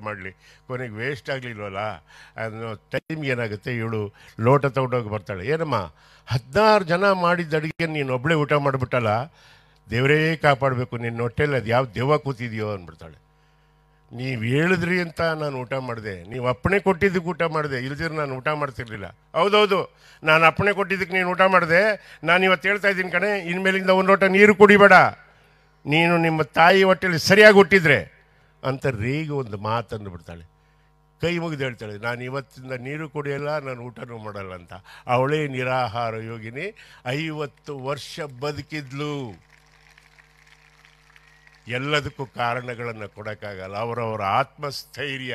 ಮಾಡಲಿ, ಕೊನೆಗೆ ವೇಸ್ಟ್ ಆಗಲಿಲ್ವಲ್ಲ ಅನ್ನೋ ಟೈಮ್ಗೆ ಏನಾಗುತ್ತೆ, ಇವಳು ಲೋಟ ತಗೊಂಡೋಗಿ ಬರ್ತಾಳೆ. ಏನಮ್ಮ 16 ಜನ ಮಾಡಿದ್ದ ಅಡುಗೆ ನೀನು ಒಬ್ಬಳೇ ಊಟ ಮಾಡಿಬಿಟ್ಟಲ್ಲ, ದೇವರೇ ಕಾಪಾಡಬೇಕು, ನಿನ್ನ ಹೊಟ್ಟೆಲ್ಲಿ ಅದು ಯಾವ ದೆವ್ವ ಕೂತಿದೆಯೋ ಅಂದ್ಬಿಡ್ತಾಳೆ. ನೀವು ಹೇಳಿದ್ರಿ ಅಂತ ನಾನು ಊಟ ಮಾಡಿದೆ, ನೀವು ಅಪ್ಪಣೆ ಕೊಟ್ಟಿದ್ದಕ್ಕೆ ಊಟ ಮಾಡಿದೆ, ಇಲ್ದಿದ್ರೆ ನಾನು ಊಟ ಮಾಡ್ತಿರ್ಲಿಲ್ಲ. ಹೌದೌದು, ನಾನು ಅಪ್ಪಣೆ ಕೊಟ್ಟಿದ್ದಕ್ಕೆ ನೀನು ಊಟ ಮಾಡಿದೆ, ನಾನು ಇವತ್ತು ಹೇಳ್ತಾ ಇದ್ದೀನಿ ಕಣೆ, ಇನ್ಮೇಲಿಂದ ಒಂದು ಲೋಟ ನೀರು ಕುಡಿಬೇಡ, ನೀನು ನಿಮ್ಮ ತಾಯಿ ಹೊಟ್ಟೆಯಲ್ಲಿ ಸರಿಯಾಗಿ ಹುಟ್ಟಿದ್ರೆ ಅಂತ ರೇಗಿ ಒಂದು ಮಾತಂದು ಬಿಡ್ತಾಳೆ. ಕೈ ಮುಗಿದು ಹೇಳ್ತಾಳೆ, ನಾನು ಇವತ್ತಿಂದ ನೀರು ಕುಡಿಯಲ್ಲ, ನಾನು ಊಟನೂ ಮಾಡಲ್ಲ ಅಂತ. ಅವಳೇ ನಿರಾಹಾರ ಯೋಗಿನಿ, 50 ವರ್ಷ ಬದುಕಿದ್ಲು. ಎಲ್ಲದಕ್ಕೂ ಕಾರಣಗಳನ್ನು ಕೊಡೋಕ್ಕಾಗಲ್ಲ, ಅವರವರ ಆತ್ಮಸ್ಥೈರ್ಯ,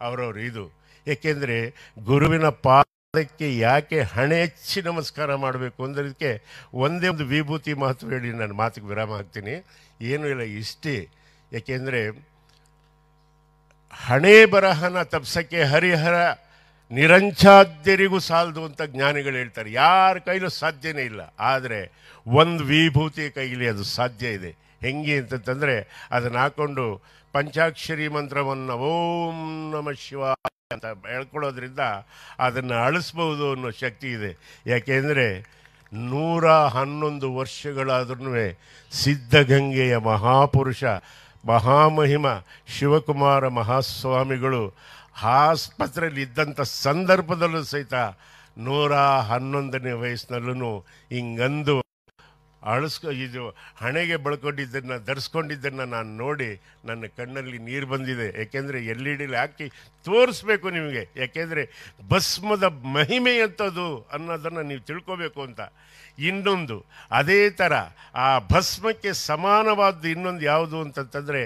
ಅವರವ್ರ ಇದು. ಏಕೆಂದರೆ ಗುರುವಿನ ಪಾದಕ್ಕೆ ಯಾಕೆ ಹಣೆ ಹೆಚ್ಚಿ ನಮಸ್ಕಾರ ಮಾಡಬೇಕು ಅಂದೋದಕ್ಕೆ ಒಂದೇ ಒಂದು ವಿಭೂತಿ ಮಹತ್ವ ಹೇಳಿ ನಾನು ಮಾತಿಗೆ ವಿರಾಮ ಹಾಕ್ತೀನಿ. ಏನೂ ಇಲ್ಲ, ಇಷ್ಟೇ. ಏಕೆಂದರೆ ಹಣೆ ಬರಹನ ತಪ್ಸಕ್ಕೆ ಹರಿಹರ ನಿರಂಚಾದ್ಯರಿಗೂ ಸಾಲದು ಅಂತ ಜ್ಞಾನಿಗಳು ಹೇಳ್ತಾರೆ. ಯಾರ ಕೈಲೂ ಸಾಧ್ಯನೇ ಇಲ್ಲ, ಆದರೆ ಒಂದು ವಿಭೂತಿ ಕೈಲಿ ಅದು ಸಾಧ್ಯ ಇದೆ. ಹೆಂಗೆ ಅಂತಂತಂದರೆ, ಅದನ್ನು ಹಾಕ್ಕೊಂಡು ಪಂಚಾಕ್ಷರಿ ಮಂತ್ರವನ್ನು ಓಂ ನಮಃ ಶಿವಾಯ ಅಂತ ಹೇಳ್ಕೊಳ್ಳೋದ್ರಿಂದ ಅದನ್ನು ಅಳಿಸ್ಬೋದು ಅನ್ನೋ ಶಕ್ತಿ ಇದೆ. ಯಾಕೆಂದರೆ 111 ವರ್ಷಗಳಾದ್ರೂ ಸಿದ್ಧಗಂಗೆಯ ಮಹಾಪುರುಷ ಮಹಾಮಹಿಮ ಶಿವಕುಮಾರ ಮಹಾಸ್ವಾಮಿಗಳು ಆಸ್ಪತ್ರೆಯಲ್ಲಿ ಇದ್ದಂಥ ಸಂದರ್ಭದಲ್ಲೂ ಸಹಿತ 111ನೇ ವಯಸ್ಸಿನಲ್ಲೂ ಹಿಂಗಂದು ಇದು ಹಣೆಗೆ ಬಳ್ಕೊಂಡಿದ್ದನ್ನು ಧರಿಸ್ಕೊಂಡಿದ್ದನ್ನು ನಾನು ನೋಡಿ ನನ್ನ ಕಣ್ಣಲ್ಲಿ ನೀರು ಬಂದಿದೆ. ಯಾಕೆಂದರೆ LED ಹಾಕಿ ತೋರಿಸ್ಬೇಕು ನಿಮಗೆ, ಯಾಕೆಂದರೆ ಭಸ್ಮದ ಮಹಿಮೆ ಎಂಥದ್ದು ಅನ್ನೋದನ್ನು ನೀವು ತಿಳ್ಕೋಬೇಕು ಅಂತ. ಇನ್ನೊಂದು ಅದೇ ಥರ ಆ ಭಸ್ಮಕ್ಕೆ ಸಮಾನವಾದ್ದು ಇನ್ನೊಂದು ಯಾವುದು ಅಂತಂತಂದರೆ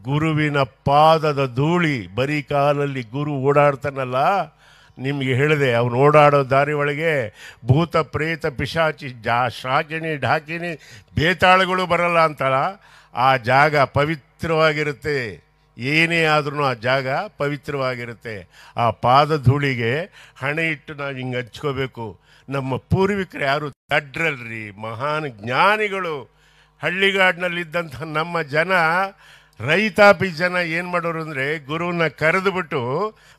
ಗುರುವಿನ ಪಾದದ ಧೂಳಿ. ಬರೀ ಕಾಲಲ್ಲಿ ಗುರು ಓಡಾಡ್ತಾನಲ್ಲ, ನಿಮಗೆ ಹೇಳಿದೆ, ಅವನು ಓಡಾಡೋ ದಾರಿ ಒಳಗೆ ಭೂತ ಪ್ರೇತ ಪಿಶಾಚಿ ಶಾಕಿನಿ ಢಾಕಿನಿ ಬೇತಾಳಗಳು ಬರಲ್ಲ ಅಂತಲ್ಲ, ಆ ಜಾಗ ಪವಿತ್ರವಾಗಿರುತ್ತೆ. ಏನೇ ಆದ್ರೂ ಆ ಜಾಗ ಪವಿತ್ರವಾಗಿರುತ್ತೆ. ಆ ಪಾದ ಧೂಳಿಗೆ ಹಣೆ ಇಟ್ಟು ನಾವು ಹಿಂಗೆ ಹಚ್ಕೋಬೇಕು. ನಮ್ಮ ಪೂರ್ವಿಕರು ಯಾರು ದಡ್ರಲ್ರಿ, ಮಹಾನ್ ಜ್ಞಾನಿಗಳು ಹಳ್ಳಿಗಾಡಿನಲ್ಲಿದ್ದಂಥ ನಮ್ಮ ಜನ, ರೈತಾಪಿ ಜನ ಏನು ಮಾಡೋರು ಅಂದರೆ, ಗುರುವನ್ನ ಕರೆದುಬಿಟ್ಟು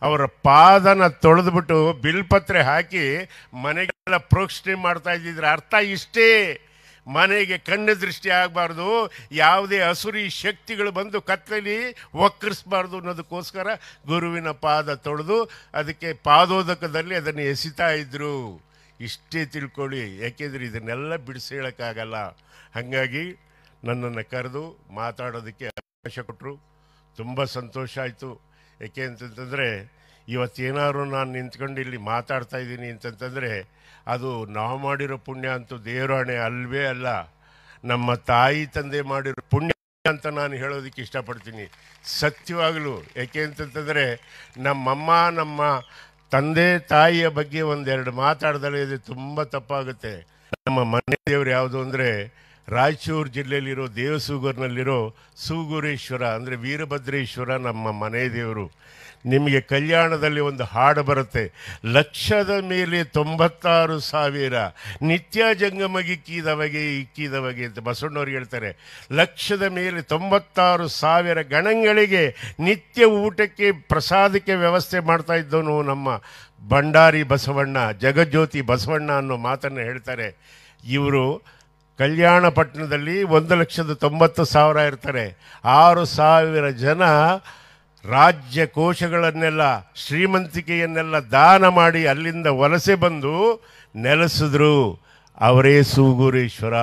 ಅವರ ಪಾದನ ತೊಳೆದುಬಿಟ್ಟು ಬಿಲ್ಪತ್ರೆ ಹಾಕಿ ಮನೆಗೆಲ್ಲ ಪ್ರೋಕ್ಷಣೆ ಮಾಡ್ತಾ ಇದ್ದಿದ್ರೆ. ಅರ್ಥ ಇಷ್ಟೇ, ಮನೆಗೆ ಕಣ್ಣು ದೃಷ್ಟಿ ಆಗಬಾರ್ದು, ಯಾವುದೇ ಅಸುರಿ ಶಕ್ತಿಗಳು ಬಂದು ಕತ್ತಲಿ ವಕ್ರಿಸಬಾರ್ದು ಅನ್ನೋದಕ್ಕೋಸ್ಕರ ಗುರುವಿನ ಪಾದ ತೊಳೆದು ಅದಕ್ಕೆ ಪಾದೋದಕದಲ್ಲಿ ಅದನ್ನು ಎಸಿತಾ ಇದ್ರು. ಇಷ್ಟೇ ತಿಳ್ಕೊಳ್ಳಿ, ಯಾಕೆಂದರೆ ಇದನ್ನೆಲ್ಲ ಬಿಡಿಸಿ ಹೇಳೋಕ್ಕಾಗಲ್ಲ. ಹಾಗಾಗಿ ನನ್ನನ್ನು ಕರೆದು ಮಾತಾಡೋದಕ್ಕೆ ಅವಕಾಶ ಕೊಟ್ಟರು. ತುಂಬ ಸಂತೋಷ ಆಯಿತು. ಯಾಕೆ ಅಂತಂತಂದರೆ, ಇವತ್ತೇನಾದ್ರು ನಾನು ನಿಂತ್ಕೊಂಡು ಇಲ್ಲಿ ಮಾತಾಡ್ತಾ ಇದ್ದೀನಿ ಅಂತಂತಂದರೆ ಅದು ನಾವು ಮಾಡಿರೋ ಪುಣ್ಯ ಅಂತೂ ದೇವರಾಣೆ ಅಲ್ವೇ ಅಲ್ಲ, ನಮ್ಮ ತಾಯಿ ತಂದೆ ಮಾಡಿರೋ ಪುಣ್ಯ ಅಂತ ನಾನು ಹೇಳೋದಕ್ಕೆ ಇಷ್ಟಪಡ್ತೀನಿ ಸತ್ಯವಾಗಲೂ. ಯಾಕೆ ಅಂತಂತಂದರೆ, ನಮ್ಮಮ್ಮ ನಮ್ಮ ತಂದೆ ತಾಯಿಯ ಬಗ್ಗೆ ಒಂದೆರಡು ಮಾತಾಡ್ದಲೇ ಇದು ತುಂಬ ತಪ್ಪಾಗುತ್ತೆ. ನಮ್ಮ ಮನೆ ದೇವರು ಯಾವುದು ಅಂದರೆ, ರಾಯಚೂರು ಜಿಲ್ಲೆಯಲ್ಲಿರೋ ದೇವಸೂಗೂರಿನಲ್ಲಿರೋ ಸೂಗೂರೇಶ್ವರ ಅಂದರೆ ವೀರಭದ್ರೇಶ್ವರ ನಮ್ಮ ಮನೆ ದೇವರು. ನಿಮಗೆ ಕಲ್ಯಾಣದಲ್ಲಿ ಒಂದು ಹಾಡು ಬರುತ್ತೆ, ಲಕ್ಷದ ಮೇಲೆ 96,000 ನಿತ್ಯ ಜಂಗಮಗಿಕ್ಕಿದವಗೆ ಇಕ್ಕಿದವಗೆ ಅಂತ ಬಸವಣ್ಣವ್ರು ಹೇಳ್ತಾರೆ. ಲಕ್ಷದ ಮೇಲೆ 96,000 ಗಣಗಳಿಗೆ ನಿತ್ಯ ಊಟಕ್ಕೆ ಪ್ರಸಾದಕ್ಕೆ ವ್ಯವಸ್ಥೆ ಮಾಡ್ತಾ ಇದ್ದವನು ನಮ್ಮ ಭಂಡಾರಿ ಬಸವಣ್ಣ, ಜಗಜ್ಯೋತಿ ಬಸವಣ್ಣ ಅನ್ನೋ ಮಾತನ್ನು ಹೇಳ್ತಾರೆ. ಇವರು ಕಲ್ಯಾಣ ಪಟ್ಟಣದಲ್ಲಿ 1,90,000 ಇರ್ತಾರೆ. 6,000 ಜನ ರಾಜ್ಯ ಕೋಶಗಳನ್ನೆಲ್ಲ ಶ್ರೀಮಂತಿಕೆಯನ್ನೆಲ್ಲ ದಾನ ಮಾಡಿ ಅಲ್ಲಿಂದ ವಲಸೆ ಬಂದು ನೆಲೆಸಿದ್ರು. ಅವರೇ ಸೂಗೂರೇಶ್ವರ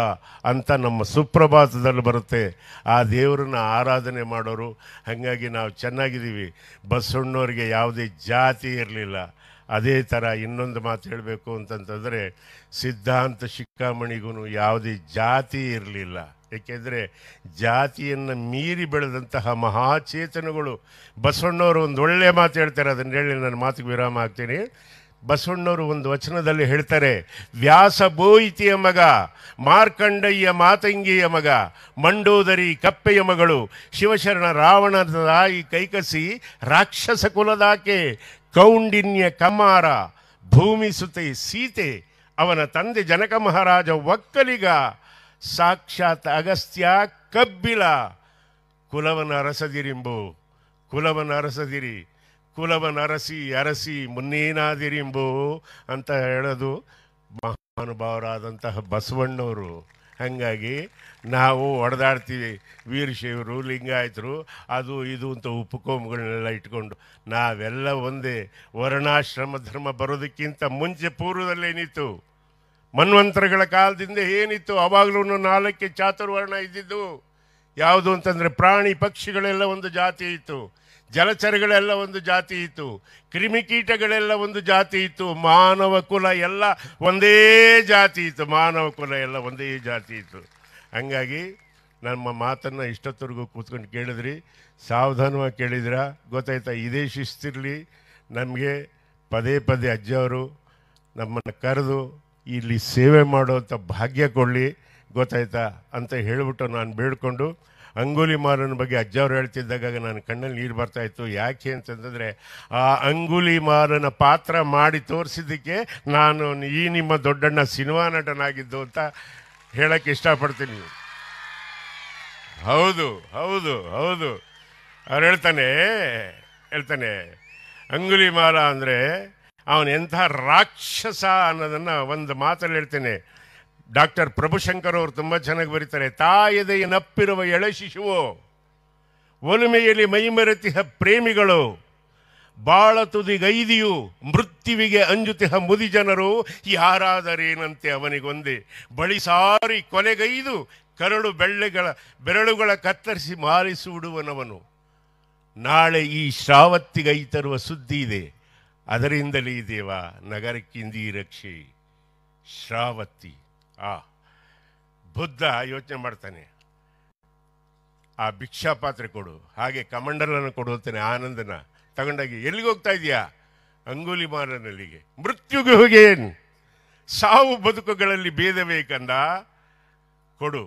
ಅಂತ ನಮ್ಮ ಸುಪ್ರಭಾತದಲ್ಲಿ ಬರುತ್ತೆ. ಆ ದೇವರನ್ನ ಆರಾಧನೆ ಮಾಡೋರು. ಹಾಗಾಗಿ ನಾವು ಚೆನ್ನಾಗಿದ್ದೀವಿ. ಬಸವಣ್ಣವ್ರಿಗೆ ಯಾವುದೇ ಜಾತಿ ಇರಲಿಲ್ಲ. ಅದೇ ಥರ ಇನ್ನೊಂದು ಮಾತು ಹೇಳಬೇಕು ಅಂತಂತಂದರೆ, ಸಿದ್ಧಾಂತ ಶಿಖಾಮಣಿಗೂ ಯಾವುದೇ ಜಾತಿ ಇರಲಿಲ್ಲ. ಏಕೆಂದರೆ ಜಾತಿಯನ್ನು ಮೀರಿ ಬೆಳೆದಂತಹ ಮಹಾಚೇತನಗಳು. ಬಸವಣ್ಣವರು ಒಂದು ಒಳ್ಳೆಯ ಮಾತು ಹೇಳ್ತಾರೆ, ಅದನ್ನು ಹೇಳಿ ನನ್ನ ಮಾತಿಗೆ ವಿರಾಮ ಆಗ್ತೀನಿ. ಬಸವಣ್ಣವರು ಒಂದು ವಚನದಲ್ಲಿ ಹೇಳ್ತಾರೆ, ವ್ಯಾಸ ಬೋಯಿತಿಯ ಮಗ, ಮಾರ್ಕಂಡಯ್ಯ ಮಾತಂಗಿಯ ಮಗ, ಮಂಡೋದರಿ ಕಪ್ಪೆಯ ಮಗಳು, ಶಿವಶರಣ ರಾವಣದ ತಾಯಿ ಕೈಕಸಿ ರಾಕ್ಷಸ ಕುಲದಾಕೆ, ಕೌಂಡಿನ್ಯ ಕಮ್ಮಾರ, ಭೂಮಿ ಸುತೆ ಸೀತೆ, ಅವನ ತಂದೆ ಜನಕ ಮಹಾರಾಜ ಒಕ್ಕಲಿಗ, ಸಾಕ್ಷಾತ್ ಅಗಸ್ತ್ಯ ಕಬ್ಬಿಲ, ಕುಲವನ ಅರಸದಿರಿಂಬು, ಕುಲವನ ಅರಸದಿರಿ, ಕುಲವನ ಅರಸಿ ಮುನ್ನೇನಾದಿರಿಂಬು ಅಂತ ಹೇಳೋದು ಮಹಾನುಭಾವರಾದಂತಹ ಬಸವಣ್ಣವರು. ಹಾಗಾಗಿ ನಾವು ಹೊಡೆದಾಡ್ತೀವಿ, ವೀರಶೈವರು ಲಿಂಗಾಯತರು ಅದು ಇದು ಅಂತ ಉಪಕೋಮಗಳನ್ನೆಲ್ಲ ಇಟ್ಕೊಂಡು. ನಾವೆಲ್ಲ ಒಂದೇ. ವರ್ಣಾಶ್ರಮ ಧರ್ಮ ಬರೋದಕ್ಕಿಂತ ಮುಂಚೆ ಪೂರ್ವದಲ್ಲೇನಿತ್ತು, ಮನ್ವಂತರಗಳ ಕಾಲದಿಂದ ಏನಿತ್ತು, ಅವಾಗಲೂ 4 ಚಾತುರ್ವರ್ಣ ಇದ್ದಿದ್ದು. ಯಾವುದು ಅಂತಂದರೆ, ಪ್ರಾಣಿ ಪಕ್ಷಿಗಳೆಲ್ಲ ಒಂದು ಜಾತಿ ಇತ್ತು, ಜಲಚರಗಳೆಲ್ಲ ಒಂದು ಜಾತಿ ಇತ್ತು, ಕ್ರಿಮಿಕೀಟಗಳೆಲ್ಲ ಒಂದು ಜಾತಿ ಇತ್ತು, ಮಾನವ ಕುಲ ಎಲ್ಲ ಒಂದೇ ಜಾತಿ ಇತ್ತು, ಮಾನವ ಕುಲ ಎಲ್ಲ ಒಂದೇ ಜಾತಿ ಇತ್ತು. ಹಂಗಾಗಿ ನಮ್ಮ ಮಾತನ್ನು ಇಷ್ಟೊತ್ತವರೆಗೂ ಕೂತ್ಕೊಂಡು ಕೇಳಿದ್ರಿ, ಸಾವಧಾನವಾಗಿ ಕೇಳಿದ್ರ, ಗೊತ್ತಾಯ್ತಾ? ಇದೇ ಶಿಸ್ತಿರಲಿ. ನಮಗೆ ಪದೇ ಪದೇ ಅಜ್ಜವರು ನಮ್ಮನ್ನು ಕರೆದು ಇಲ್ಲಿ ಸೇವೆ ಮಾಡೋವಂಥ ಭಾಗ್ಯ ಕೊಡಲಿ, ಗೊತ್ತಾಯ್ತಾ ಅಂತ ಹೇಳಿಬಿಟ್ಟು ನಾನು ಬೇಡ್ಕೊಂಡು, ಅಂಗುಲಿಮಾಲನ ಬಗ್ಗೆ ಅಜ್ಜವ್ರು ಹೇಳ್ತಿದ್ದಾಗ ನನ್ನ ಕಣ್ಣಲ್ಲಿ ನೀರು ಬರ್ತಾಯಿತ್ತು. ಯಾಕೆ ಅಂತಂದರೆ, ಆ ಅಂಗುಲಿಮಾಲನ ಪಾತ್ರ ಮಾಡಿ ತೋರಿಸಿದ್ದಕ್ಕೆ ನಾನು ಈ ನಿಮ್ಮ ದೊಡ್ಡಣ್ಣ ಸಿನಿಮಾ ನಟನಾಗಿದ್ದು ಅಂತ ಹೇಳಕ್ಕೆ ಇಷ್ಟಪಡ್ತೀನಿ. ಹೌದು ಹೌದು ಹೌದು. ಅವ್ರು ಹೇಳ್ತಾನೆ ಅಂಗುಲಿಮಾಲ ಅಂದರೆ ಅವನು ಎಂಥ ರಾಕ್ಷಸ ಅನ್ನೋದನ್ನು ಒಂದು ಮಾತಲ್ಲಿ ಹೇಳ್ತೇನೆ. ಡಾಕ್ಟರ್ ಪ್ರಭುಶಂಕರ್ ಅವರು ತುಂಬ ಚೆನ್ನಾಗಿ ಬರೀತಾರೆ, ತಾಯದೆಯ ನಪ್ಪಿರುವ ಎಳೆ ಶಿಶುವು, ಒಲುಮೆಯಲ್ಲಿ ಮೈಮರೆತಿಹ ಪ್ರೇಮಿಗಳು, ಬಾಳ ತುದಿಗೈದಿಯು ಮೃತ್ಯುವಿಗೆ ಅಂಜುತಿಹ ಮುದಿಜನರು, ಯಾರಾದರೇನಂತೆ ಅವನಿಗೊಂದೇ ಬಳಿ ಸಾರಿ ಕೊಲೆಗೈದು ಕರಳು ಬೆರಳುಗಳ ಕತ್ತರಿಸಿ ಮಾರಿಸುಡುವನವನು. ನಾಳೆ ಈ ಶ್ರಾವತ್ತಿಗೈ ತರುವ ಸುದ್ದಿ ಇದೆ, ಅದರಿಂದಲೇ ದೇವ ನಗರಕ್ಕಿಂದಿ ರಕ್ಷೆ. ಶ್ರಾವತ್ತಿ. ಬುದ್ಧ ಯೋಚನೆ ಮಾಡ್ತಾನೆ, ಆ ಭಿಕ್ಷಾ ಪಾತ್ರೆ ಕೊಡು, ಹಾಗೆ ಕಮಂಡಲನ್ನು ಕೊಡು ಅಂತಾನೆ. ಆನಂದನ ತಗೊಂಡಾಗಿ ಎಲ್ಲಿಗೆ ಹೋಗ್ತಾ ಇದೆಯಾ? ಅಂಗುಲಿಮಾಲನಲ್ಲಿಗೆ. ಮೃತ್ಯುಗೆ ಹೋಗೇನು? ಸಾವು ಬದುಕುಗಳಲ್ಲಿ ಭೇದವೇ ಕಂದ, ಕೊಡು,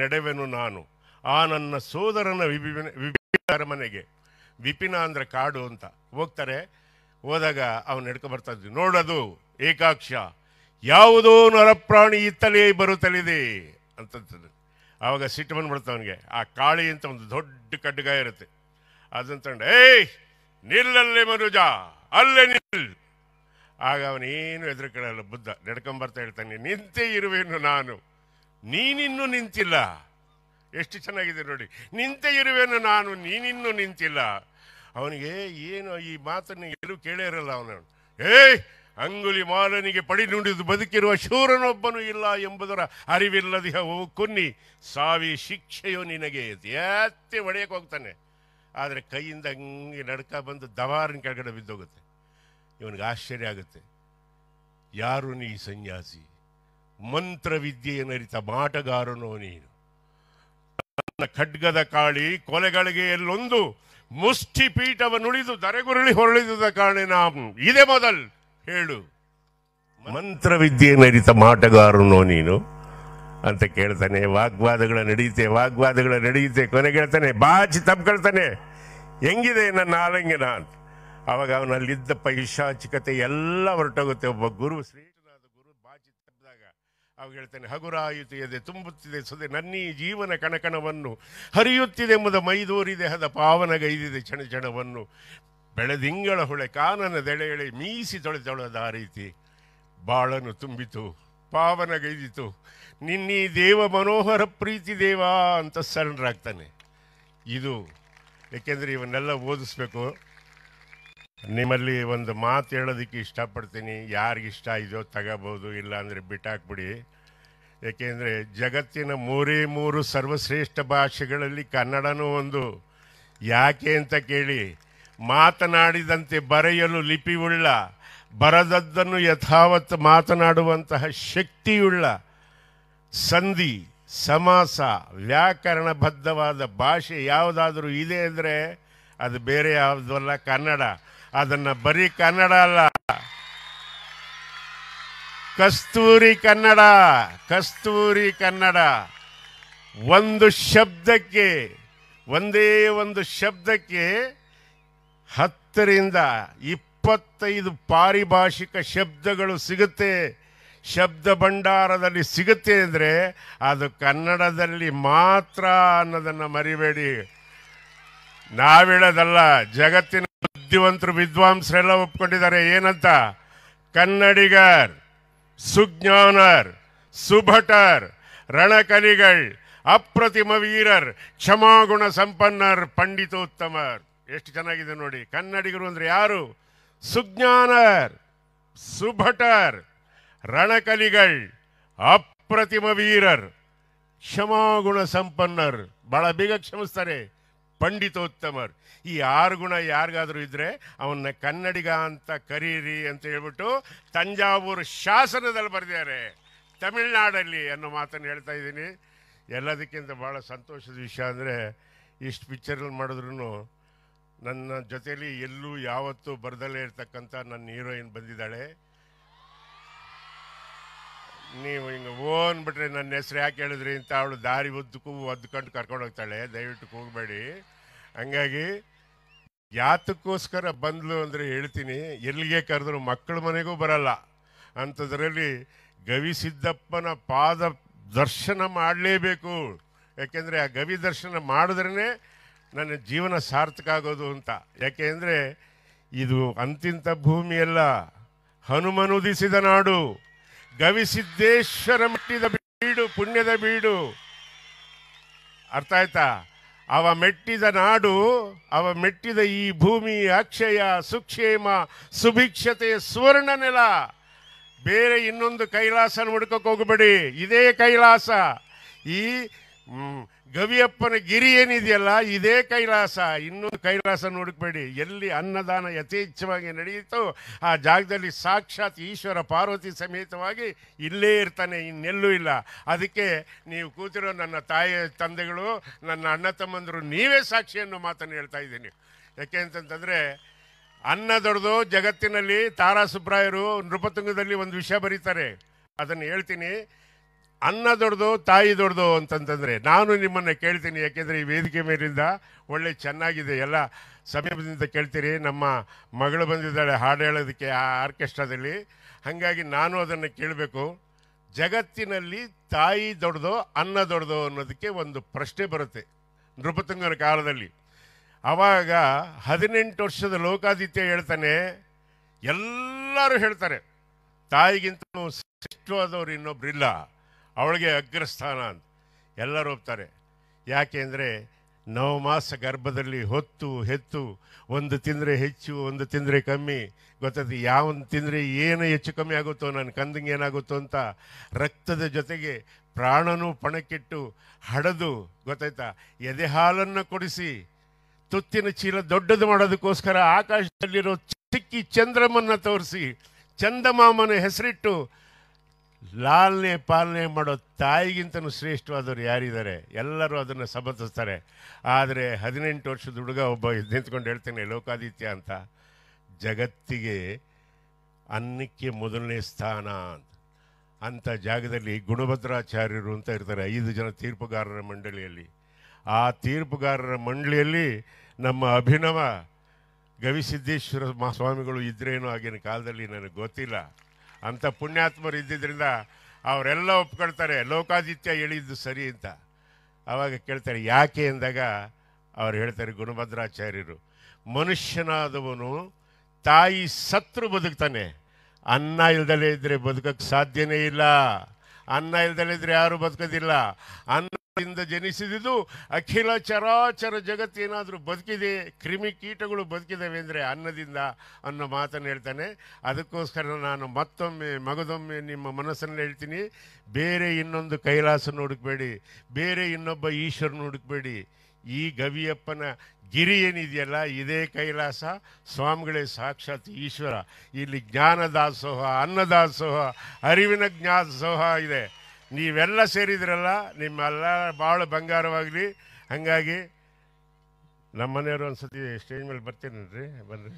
ನಡೆವೆನು ನಾನು ಆ ನನ್ನ ಸೋದರನ ವಿಪಿನ ಮನೆಗೆ. ವಿಪಿನ ಅಂದ್ರೆ ಕಾಡು ಅಂತ. ಹೋಗ್ತಾರೆ. ಹೋದಾಗ ಅವನು ನಡ್ಕೊ ಬರ್ತಾ ಇದ್ವಿ. ನೋಡೋದು ಏಕಾಕ್ಷ, ಯಾವುದೋ ನರಪ್ರಾಣಿ ಇತ್ತಲೇ ಬರುತ್ತಲಿದೆ ಅಂತಂತದ್ದು. ಆವಾಗ ಸಿಟ್ಟು ಬಂದ್ಬಿಡ್ತು ಅವನಿಗೆ. ಆ ಕಾಳಿ ಅಂತ ಒಂದು ದೊಡ್ಡ ಕಡ್ಡಗ ಇರುತ್ತೆ, ಅದನ್ನ ತಗೊಂಡು ಏಯ್ ನಿಲ್ಲಲ್ಲೇ ಮನುಜ, ಅಲ್ಲೇ ನಿಲ್. ಆಗ ಅವನೇನು ಎದುರುಕೊಳ್ಳಲ್ಲ, ಬುದ್ಧ ನಡ್ಕೊಂಬರ್ತಾ ಹೇಳ್ತಾನೆ, ನಿಂತೇ ಇರುವೇನು ನಾನು, ನೀನಿನ್ನೂ ನಿಂತಿಲ್ಲ. ಎಷ್ಟು ಚೆನ್ನಾಗಿದೆ ನೋಡಿ, ನಿಂತೇ ಇರುವೇನು ನಾನು, ನೀನಿನ್ನೂ ನಿಂತಿಲ್ಲ. ಅವನಿಗೆ ಏನು ಈ ಮಾತನ್ನು ಎಲ್ಲೂ ಕೇಳೇ ಇರಲ್ಲ. ಅವನು ಏಯ್ ಅಂಗುಲಿ ಮಾಲನಿಗೆ ಪಡಿ ನುಡಿದು ಬದುಕಿರುವ ಶೂರನೊಬ್ಬನು ಇಲ್ಲ ಎಂಬುದರ ಅರಿವಿಲ್ಲದಿಹ ಓ ಕುನ್ನಿ, ಸಾವಿ ಶಿಕ್ಷೆಯೋ ನಿನಗೆ ಎತ್ತೆ ಹೊಡೆಯಕ್ಕೆ ಹೋಗ್ತಾನೆ. ಆದರೆ ಕೈಯಿಂದ ಹಂಗೆ ನಡ್ಕ ಬಂದು ದವಾರನ ಕೆಳಗಡೆ ಬಿದ್ದೋಗುತ್ತೆ. ಇವನಿಗೆ ಆಶ್ಚರ್ಯ ಆಗುತ್ತೆ, ಯಾರು ನೀ ಸನ್ಯಾಸಿ, ಮಂತ್ರವಿದ್ಯೆಯನ್ನರಿತ ಮಾಟಗಾರನೋ ನೀನು, ನನ್ನ ಖಡ್ಗದ ಕಾಳಿ ಕೊಲೆಗಳಿಗೆ ಎಲ್ಲೊಂದು ಮುಷ್ಟಿ ಪೀಠವನ್ನುಳಿದು ದರೆಗುರುಳಿ ಹೊರಳಿದುದ ಕಾರಣ ಇದೇ ಮೊದಲ್ ಹೇಳು, ಮಂತ್ರವಿದ್ಯೆಯನ್ನರಿತ ಮಾಟಗಾರನೋ ನೀನು ಅಂತ ಕೇಳ್ತಾನೆ. ವಾಗ್ವಾದಗಳ ನಡೆಯುತ್ತೆ. ಕೊನೆಗೆ ಹೇಳ್ತಾನೆ, ಬಾಚಿ ತಪ್ಕೊಳ್ತಾನೆ, ಹೆಂಗಿದೆ ನನ್ನ ಆಲಂಗನ ಅಂತ. ಅವಾಗ ಅವನಲ್ಲಿದ್ದ ಪೈಶಾಚಿಕತೆ ಎಲ್ಲ ಹೊರಟೋಗುತ್ತೆ. ಒಬ್ಬ ಗುರು, ಶ್ರೇಷ್ಠನಾದ ಗುರು ಬಾಚಿ ತಪ್ಪಿದಾಗ ಅವಾಗ ಹೇಳ್ತಾನೆ, ಹಗುರಾಯಿತು ಎದೆ ತುಂಬುತ್ತಿದೆ ಸುದೆ ನನ್ನೀ ಜೀವನ ಕಣಕಣವನ್ನು, ಹರಿಯುತ್ತಿದೆ ಎಂಬುದ ಮೈದೂರಿದೆ ಹದ ಪಾವನಗೈದಿದೆ ಕ್ಷಣವನ್ನು, ಬೆಳೆದಿಂಗಳ ಹೊಳೆ ಕಾನನದೆಳೆ ಎಳೆ ಮೀಸಿ ತೊಳೆದ ರೀತಿ ಬಾಳನು ತುಂಬಿತು ಪಾವನಗೈದಿತು ನಿನ್ನೀ ದೇವ ಮನೋಹರ ಪ್ರೀತಿ ದೇವ ಅಂತ ಸರಣರಾಗ್ತಾನೆ. ಇದು ಏಕೆಂದರೆ ಇವನ್ನೆಲ್ಲ ಓದಿಸ್ಬೇಕು. ನಿಮ್ಮಲ್ಲಿ ಒಂದು ಮಾತು ಹೇಳೋದಕ್ಕೆ ಇಷ್ಟಪಡ್ತೀನಿ, ಯಾರಿಗಿಷ್ಟ ಇದೆಯೋ ತಗೋಬೋದು, ಇಲ್ಲ ಅಂದರೆ ಬಿಟ್ಟಾಕ್ಬಿಡಿ. ಏಕೆಂದರೆ ಜಗತ್ತಿನ 3 ಸರ್ವಶ್ರೇಷ್ಠ ಭಾಷೆಗಳಲ್ಲಿ ಕನ್ನಡನೂ ಒಂದು. ಯಾಕೆ ಅಂತ ಕೇಳಿ, ಮಾತನಾಡಿದಂತೆ ಬರೆಯಲು ಲಿಪಿಯುಳ್ಳ, ಬರದದ್ದನ್ನು ಯಥಾವತ್ತು ಮಾತನಾಡುವಂತಹ ಶಕ್ತಿಯುಳ್ಳ, ಸಂಧಿ ಸಮಾಸ ವ್ಯಾಕರಣಬದ್ಧವಾದ ಭಾಷೆ ಯಾವುದಾದ್ರೂ ಇದೆ ಅಂದರೆ ಅದು ಬೇರೆ ಯಾವುದಲ್ಲ, ಕನ್ನಡ. ಅದನ್ನು ಬರೀ ಕನ್ನಡ ಅಲ್ಲ, ಕಸ್ತೂರಿ ಕನ್ನಡ. ಒಂದು ಶಬ್ದಕ್ಕೆ, ಒಂದೇ ಒಂದು ಶಬ್ದಕ್ಕೆ 10 ರಿಂದ 25 ಪಾರಿಭಾಷಿಕ ಶಬ್ದಗಳು ಸಿಗುತ್ತೆ. ಶಬ್ದ ಭಂಡಾರದಲ್ಲಿ ಸಿಗುತ್ತೆ ಅಂದರೆ ಅದು ಕನ್ನಡದಲ್ಲಿ ಮಾತ್ರ ಅನ್ನೋದನ್ನು ಮರಿಬೇಡಿ. ನಾವೇಳೋದಲ್ಲ, ಜಗತ್ತಿನ ಬುದ್ಧಿವಂತರು ವಿದ್ವಾಂಸರೆಲ್ಲ ಒಪ್ಕೊಂಡಿದ್ದಾರೆ. ಏನಂತ? ಕನ್ನಡಿಗರ್, ಸುಜ್ಞಾನರ್, ಸುಭಟರ್, ರಣಕಲಿಗಳ್, ಅಪ್ರತಿಮ ವೀರರ್, ಕ್ಷಮಾಗುಣ ಸಂಪನ್ನರ್, ಪಂಡಿತೋತ್ತಮರ್. ಎಷ್ಟು ಚೆನ್ನಾಗಿದೆ ನೋಡಿ. ಕನ್ನಡಿಗರು ಅಂದರೆ ಯಾರು? ಸುಜ್ಞಾನರ್, ಸುಭಟರ್, ರಣಕಲಿಗಳ್, ಅಪ್ರತಿಮ ವೀರರ್, ಕ್ಷಮಾಗುಣ ಸಂಪನ್ನರ್, ಬಹಳ ಬೇಗ ಕ್ಷಮಿಸ್ತಾರೆ, ಪಂಡಿತೋತ್ತಮರ್. ಈ 6 ಗುಣ ಯಾರಿಗಾದ್ರೂ ಇದ್ರೆ ಅವನ್ನ ಕನ್ನಡಿಗ ಅಂತ ಕರೀರಿ ಅಂತ ಹೇಳ್ಬಿಟ್ಟು ತಂಜಾವೂರು ಶಾಸನದಲ್ಲಿ ಬರೆದಿದ್ದಾರೆ, ತಮಿಳ್ನಾಡಲ್ಲಿ ಅನ್ನೋ ಮಾತನ್ನು ಹೇಳ್ತಾ ಇದ್ದೀನಿ. ಎಲ್ಲದಕ್ಕಿಂತ ಭಾಳ ಸಂತೋಷದ ವಿಷಯ ಅಂದರೆ, ಇಷ್ಟು ಪಿಕ್ಚರಲ್ಲಿ ಮಾಡಿದ್ರು ನನ್ನ ಜೊತೆಯಲ್ಲಿ ಎಲ್ಲೂ ಯಾವತ್ತೂ ಬರದಲ್ಲೇ ಇರ್ತಕ್ಕಂಥ ನನ್ನ ಹೀರೋಯಿನ್ ಬಂದಿದ್ದಾಳೆ. ನೀವು ಹಿಂಗೆ ಅಂದ್ಬಿಟ್ರೆ ನನ್ನ ಹೆಸರು ಯಾಕೆ ಹೇಳಿದ್ರಿ ಅಂತ ಅವಳು ದಾರಿ ಉದ್ದಕ್ಕೂ ಒದ್ಕೊಂಡು ಕರ್ಕೊಂಡು ಹೋಗ್ತಾಳೆ. ದಯವಿಟ್ಟು ಹೋಗಬೇಡಿ. ಹಂಗಾಗಿ ಯಾತಕ್ಕೋಸ್ಕರ ಬಂದ್ಲು ಅಂದರೆ ಹೇಳ್ತೀನಿ, ಎಲ್ಲಿಗೆ ಕರೆದ್ರು ಮಕ್ಕಳ ಮನೆಗೂ ಬರಲ್ಲ. ಅಂಥದ್ರಲ್ಲಿ ಗವಿಸಿದ್ದಪ್ಪನ ಪಾದ ದರ್ಶನ ಮಾಡಲೇಬೇಕು. ಯಾಕೆಂದರೆ ಆ ಗವಿ ದರ್ಶನ ಮಾಡಿದ್ರೇ ನನ್ನ ಜೀವನ ಸಾರ್ಥಕ ಆಗೋದು ಅಂತ. ಯಾಕೆಂದರೆ ಇದು ಅಂತಿಂತ ಭೂಮಿಯಲ್ಲ, ಹನುಮನುದಿಸಿದ ನಾಡು, ಗವಿಸಿದ್ದೇಶ್ವರ ಮೆಟ್ಟಿದ ಬೀಡು, ಪುಣ್ಯದ ಬೀಡು. ಅರ್ಥ ಆಯ್ತಾ? ಅವ ಮೆಟ್ಟಿದ ನಾಡು, ಅವ ಮೆಟ್ಟಿದ ಈ ಭೂಮಿ ಅಕ್ಷಯ ಸುಕ್ಷೇಮ ಸುಭಿಕ್ಷತೆಯ ಸುವರ್ಣ ನೆಲ. ಬೇರೆ ಇನ್ನೊಂದು ಕೈಲಾಸ ಹುಡ್ಕೋಕೆ ಹೋಗಬೇಡಿ, ಇದೇ ಕೈಲಾಸ. ಈ ಗವಿಯಪ್ಪನ ಗಿರಿ ಏನಿದೆಯಲ್ಲ, ಇದೇ ಕೈಲಾಸ. ಇನ್ನೊಂದು ಕೈಲಾಸ ಹುಡುಕಬೇಡಿ. ಎಲ್ಲಿ ಅನ್ನದಾನ ಯಥೇಚ್ಛವಾಗಿ ನಡೆಯಿತು ಆ ಜಾಗದಲ್ಲಿ ಸಾಕ್ಷಾತ್ ಈಶ್ವರ ಪಾರ್ವತಿ ಸಮೇತವಾಗಿ ಇಲ್ಲೇ ಇರ್ತಾನೆ, ಇನ್ನೆಲ್ಲೂ ಇಲ್ಲ. ಅದಕ್ಕೆ ನೀವು ಕೂತಿರೋ ನನ್ನ ತಾಯಿ ತಂದೆಗಳು, ನನ್ನ ಅಣ್ಣ ತಮ್ಮಂದರು, ನೀವೇ ಸಾಕ್ಷಿ ಅನ್ನೋ ಮಾತನ್ನು ಹೇಳ್ತಾ ಇದ್ದೀನಿ. ಯಾಕೆ ಅಂತಂತಂದರೆ, ಅನ್ನ ದೊಡ್ದು ಜಗತ್ತಿನಲ್ಲಿ ತಾರಾ ಸುಬ್ರಾಯರು ನೃಪತುಂಗದಲ್ಲಿ ಒಂದು ವಿಷಯ ಬರೀತಾರೆ, ಅದನ್ನು ಹೇಳ್ತೀನಿ. ಅನ್ನ ದೊಡ್ದು ತಾಯಿ ದೊಡ್ದು ಅಂತಂತಂದರೆ ನಾನು ನಿಮ್ಮನ್ನು ಕೇಳ್ತೀನಿ. ಯಾಕೆಂದರೆ ಈ ವೇದಿಕೆ ಮೇಲಿಂದ ಒಳ್ಳೆ ಚೆನ್ನಾಗಿದೆ, ಎಲ್ಲ ಸಮೀಪದಿಂದ ಕೇಳ್ತೀರಿ. ನಮ್ಮ ಮಗಳು ಬಂದಿದ್ದಾಳೆ ಹಾಡು ಹೇಳೋದಕ್ಕೆ ಆ ಆರ್ಕೆಸ್ಟ್ರಾದಲ್ಲಿ, ಹಾಗಾಗಿ ನಾನು ಅದನ್ನು ಕೇಳಬೇಕು. ಜಗತ್ತಿನಲ್ಲಿ ತಾಯಿ ದೊಡ್ಡದೋ ಅನ್ನ ದೊಡ್ಡದೋ ಅನ್ನೋದಕ್ಕೆ ಒಂದು ಪ್ರಶ್ನೆ ಬರುತ್ತೆ ನೃಪತುಂಗನ ಕಾಲದಲ್ಲಿ. ಆವಾಗ 18 ವರ್ಷದ ಲೋಕಾದಿತ್ಯ ಹೇಳ್ತಾನೆ, ಎಲ್ಲರೂ ಹೇಳ್ತಾರೆ ತಾಯಿಗಿಂತ ಶ್ರೇಷ್ಠವಾದವ್ರು ಇನ್ನೊಬ್ರಿಲ್ಲ, ಅವಳಿಗೆ ಅಗ್ರಸ್ಥಾನ ಅಂತ ಎಲ್ಲರೂ ಒಪ್ತಾರೆ. ಯಾಕೆ ಅಂದರೆ ನವಮಾಸ ಗರ್ಭದಲ್ಲಿ ಹೊತ್ತು ಹೆತ್ತು ಒಂದು ತಿಂದರೆ ಹೆಚ್ಚು ಒಂದು ತಿಂದರೆ ಕಮ್ಮಿ ಗೊತ್ತೈತಿ, ಯಾವೊಂದು ತಿಂದರೆ ಏನು ಹೆಚ್ಚು ಕಮ್ಮಿ ಆಗುತ್ತೋ ನನ್ನ ಕಂದಂಗೆ ಏನಾಗುತ್ತೋ ಅಂತ ರಕ್ತದ ಜೊತೆಗೆ ಪ್ರಾಣನೂ ಪಣಕ್ಕಿಟ್ಟು ಹಡದು ಗೊತ್ತಾಯ್ತಾ ಎದೆ ಹಾಲನ್ನು ಕೊಡಿಸಿ ತುತ್ತಿನ ಚೀಲ ದೊಡ್ಡದು ಮಾಡೋದಕ್ಕೋಸ್ಕರ ಆಕಾಶದಲ್ಲಿರೋ ಚಿಕ್ಕಿ ಚಂದ್ರಮನ್ನ ತೋರಿಸಿ ಚಂದಮಾಮನ ಹೆಸರಿಟ್ಟು ಲಾಲನೆ ಪಾಲನೆ ಮಾಡೋ ತಾಯಿಗಿಂತನೂ ಶ್ರೇಷ್ಠವಾದವರು ಯಾರಿದ್ದಾರೆ? ಎಲ್ಲರೂ ಅದನ್ನು ಸಮರ್ಥಿಸ್ತಾರೆ. ಆದರೆ 18 ವರ್ಷದ ಹುಡುಗ ಒಬ್ಬ ನಿಂತ್ಕೊಂಡು ಹೇಳ್ತೇನೆ ಲೋಕಾದಿತ್ಯ ಅಂತ, ಜಗತ್ತಿಗೆ ಅನ್ನಕ್ಕೆ ಮೊದಲನೇ ಸ್ಥಾನ ಅಂತ ಜಾಗದಲ್ಲಿ ಗುಣಭದ್ರಾಚಾರ್ಯರು ಅಂತ ಇರ್ತಾರೆ, 5 ಜನ ತೀರ್ಪುಗಾರರ ಮಂಡಳಿಯಲ್ಲಿ. ಆ ತೀರ್ಪುಗಾರರ ಮಂಡಳಿಯಲ್ಲಿ ನಮ್ಮ ಅಭಿನವ ಗವಿಸಿದ್ದೇಶ್ವರ ಸ್ವಾಮಿಗಳು ಇದ್ರೇನೋ ಆಗಿನ ಕಾಲದಲ್ಲಿ ನನಗೆ ಗೊತ್ತಿಲ್ಲ. ಅಂಥ ಪುಣ್ಯಾತ್ಮರು ಇದ್ದಿದ್ದರಿಂದ ಅವರೆಲ್ಲ ಒಪ್ಕೊಳ್ತಾರೆ ಲೋಕಾದಿತ್ಯ ಹೇಳಿದ್ದು ಸರಿ ಅಂತ. ಆವಾಗ ಕೇಳ್ತಾರೆ ಯಾಕೆ ಅಂದಾಗ ಅವ್ರು ಹೇಳ್ತಾರೆ ಗುಣಭದ್ರಾಚಾರ್ಯರು, ಮನುಷ್ಯನಾದವನು ತಾಯಿ ಸತ್ರು ಬದುಕ್ತಾನೆ, ಅನ್ನ ಇಲ್ದಲೇ ಇದ್ದರೆ ಬದುಕಕ್ಕೆ ಸಾಧ್ಯನೇ ಇಲ್ಲ. ಅನ್ನ ಇಲ್ದಲೇ ಇದ್ದರೆ ಯಾರು ಬದುಕೋದಿಲ್ಲ. ಅನ್ನದಿಂದ ಜನಿಸಿದ್ದು ಅಖಿಲ ಚರಾಚರ ಜಗತ್ತೇನಾದರೂ ಬದುಕಿದೆ, ಕ್ರಿಮಿ ಕೀಟಗಳು ಬದುಕಿದ್ದಾವೆ ಅಂದರೆ ಅನ್ನದಿಂದ ಅನ್ನೋ ಮಾತನ್ನು ಹೇಳ್ತಾನೆ. ಅದಕ್ಕೋಸ್ಕರ ನಾನು ಮಗದೊಮ್ಮೆ ನಿಮ್ಮ ಮನಸ್ಸನ್ನು ಹೇಳ್ತೀನಿ, ಬೇರೆ ಇನ್ನೊಂದು ಕೈಲಾಸನ ಹುಡುಕಬೇಡಿ, ಬೇರೆ ಇನ್ನೊಬ್ಬ ಈಶ್ವರನ ಹುಡುಕಬೇಡಿ. ಈ ಗವಿಯಪ್ಪನ ಗಿರಿ ಏನಿದೆಯಲ್ಲ ಇದೇ ಕೈಲಾಸ, ಸ್ವಾಮಿಗಳೇ ಸಾಕ್ಷಾತ್ ಈಶ್ವರ. ಇಲ್ಲಿ ಜ್ಞಾನದಾಸೋಹ, ಅನ್ನದಾಸೋಹ, ಅರಿವಿನ ಜ್ಞಾನದಾಸೋಹ ಇದೆ. ನೀವೆಲ್ಲ ಸೇರಿದ್ರಲ್ಲ, ನಿಮ್ಮೆಲ್ಲ ಭಾಳ ಬಂಗಾರವಾಗಲಿ. ಹಾಗಾಗಿ ನಮ್ಮ ಮನೆಯವರು ಒಂದು ಸತಿ ಸ್ಟೇಜ್ ಮೇಲೆ ಬರ್ತೀನಲ್ರಿ, ಬನ್ರಿ,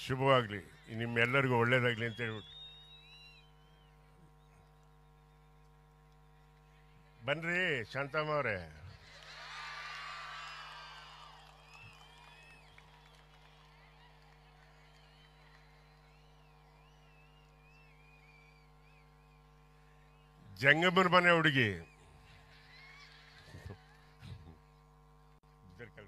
ಶುಭವಾಗಲಿ, ನಿಮ್ಮೆಲ್ಲರಿಗೂ ಒಳ್ಳೇದಾಗಲಿ ಅಂತ ಹೇಳ್ಬಿಟ್ಟು ಬನ್ರಿ. ಶಾಂತಮ್ಮ ಅವರೇ, ಜಂಗಮರ ಮನೆ ಹುಡುಗಿ, ನಮಸ್ಕಾರ.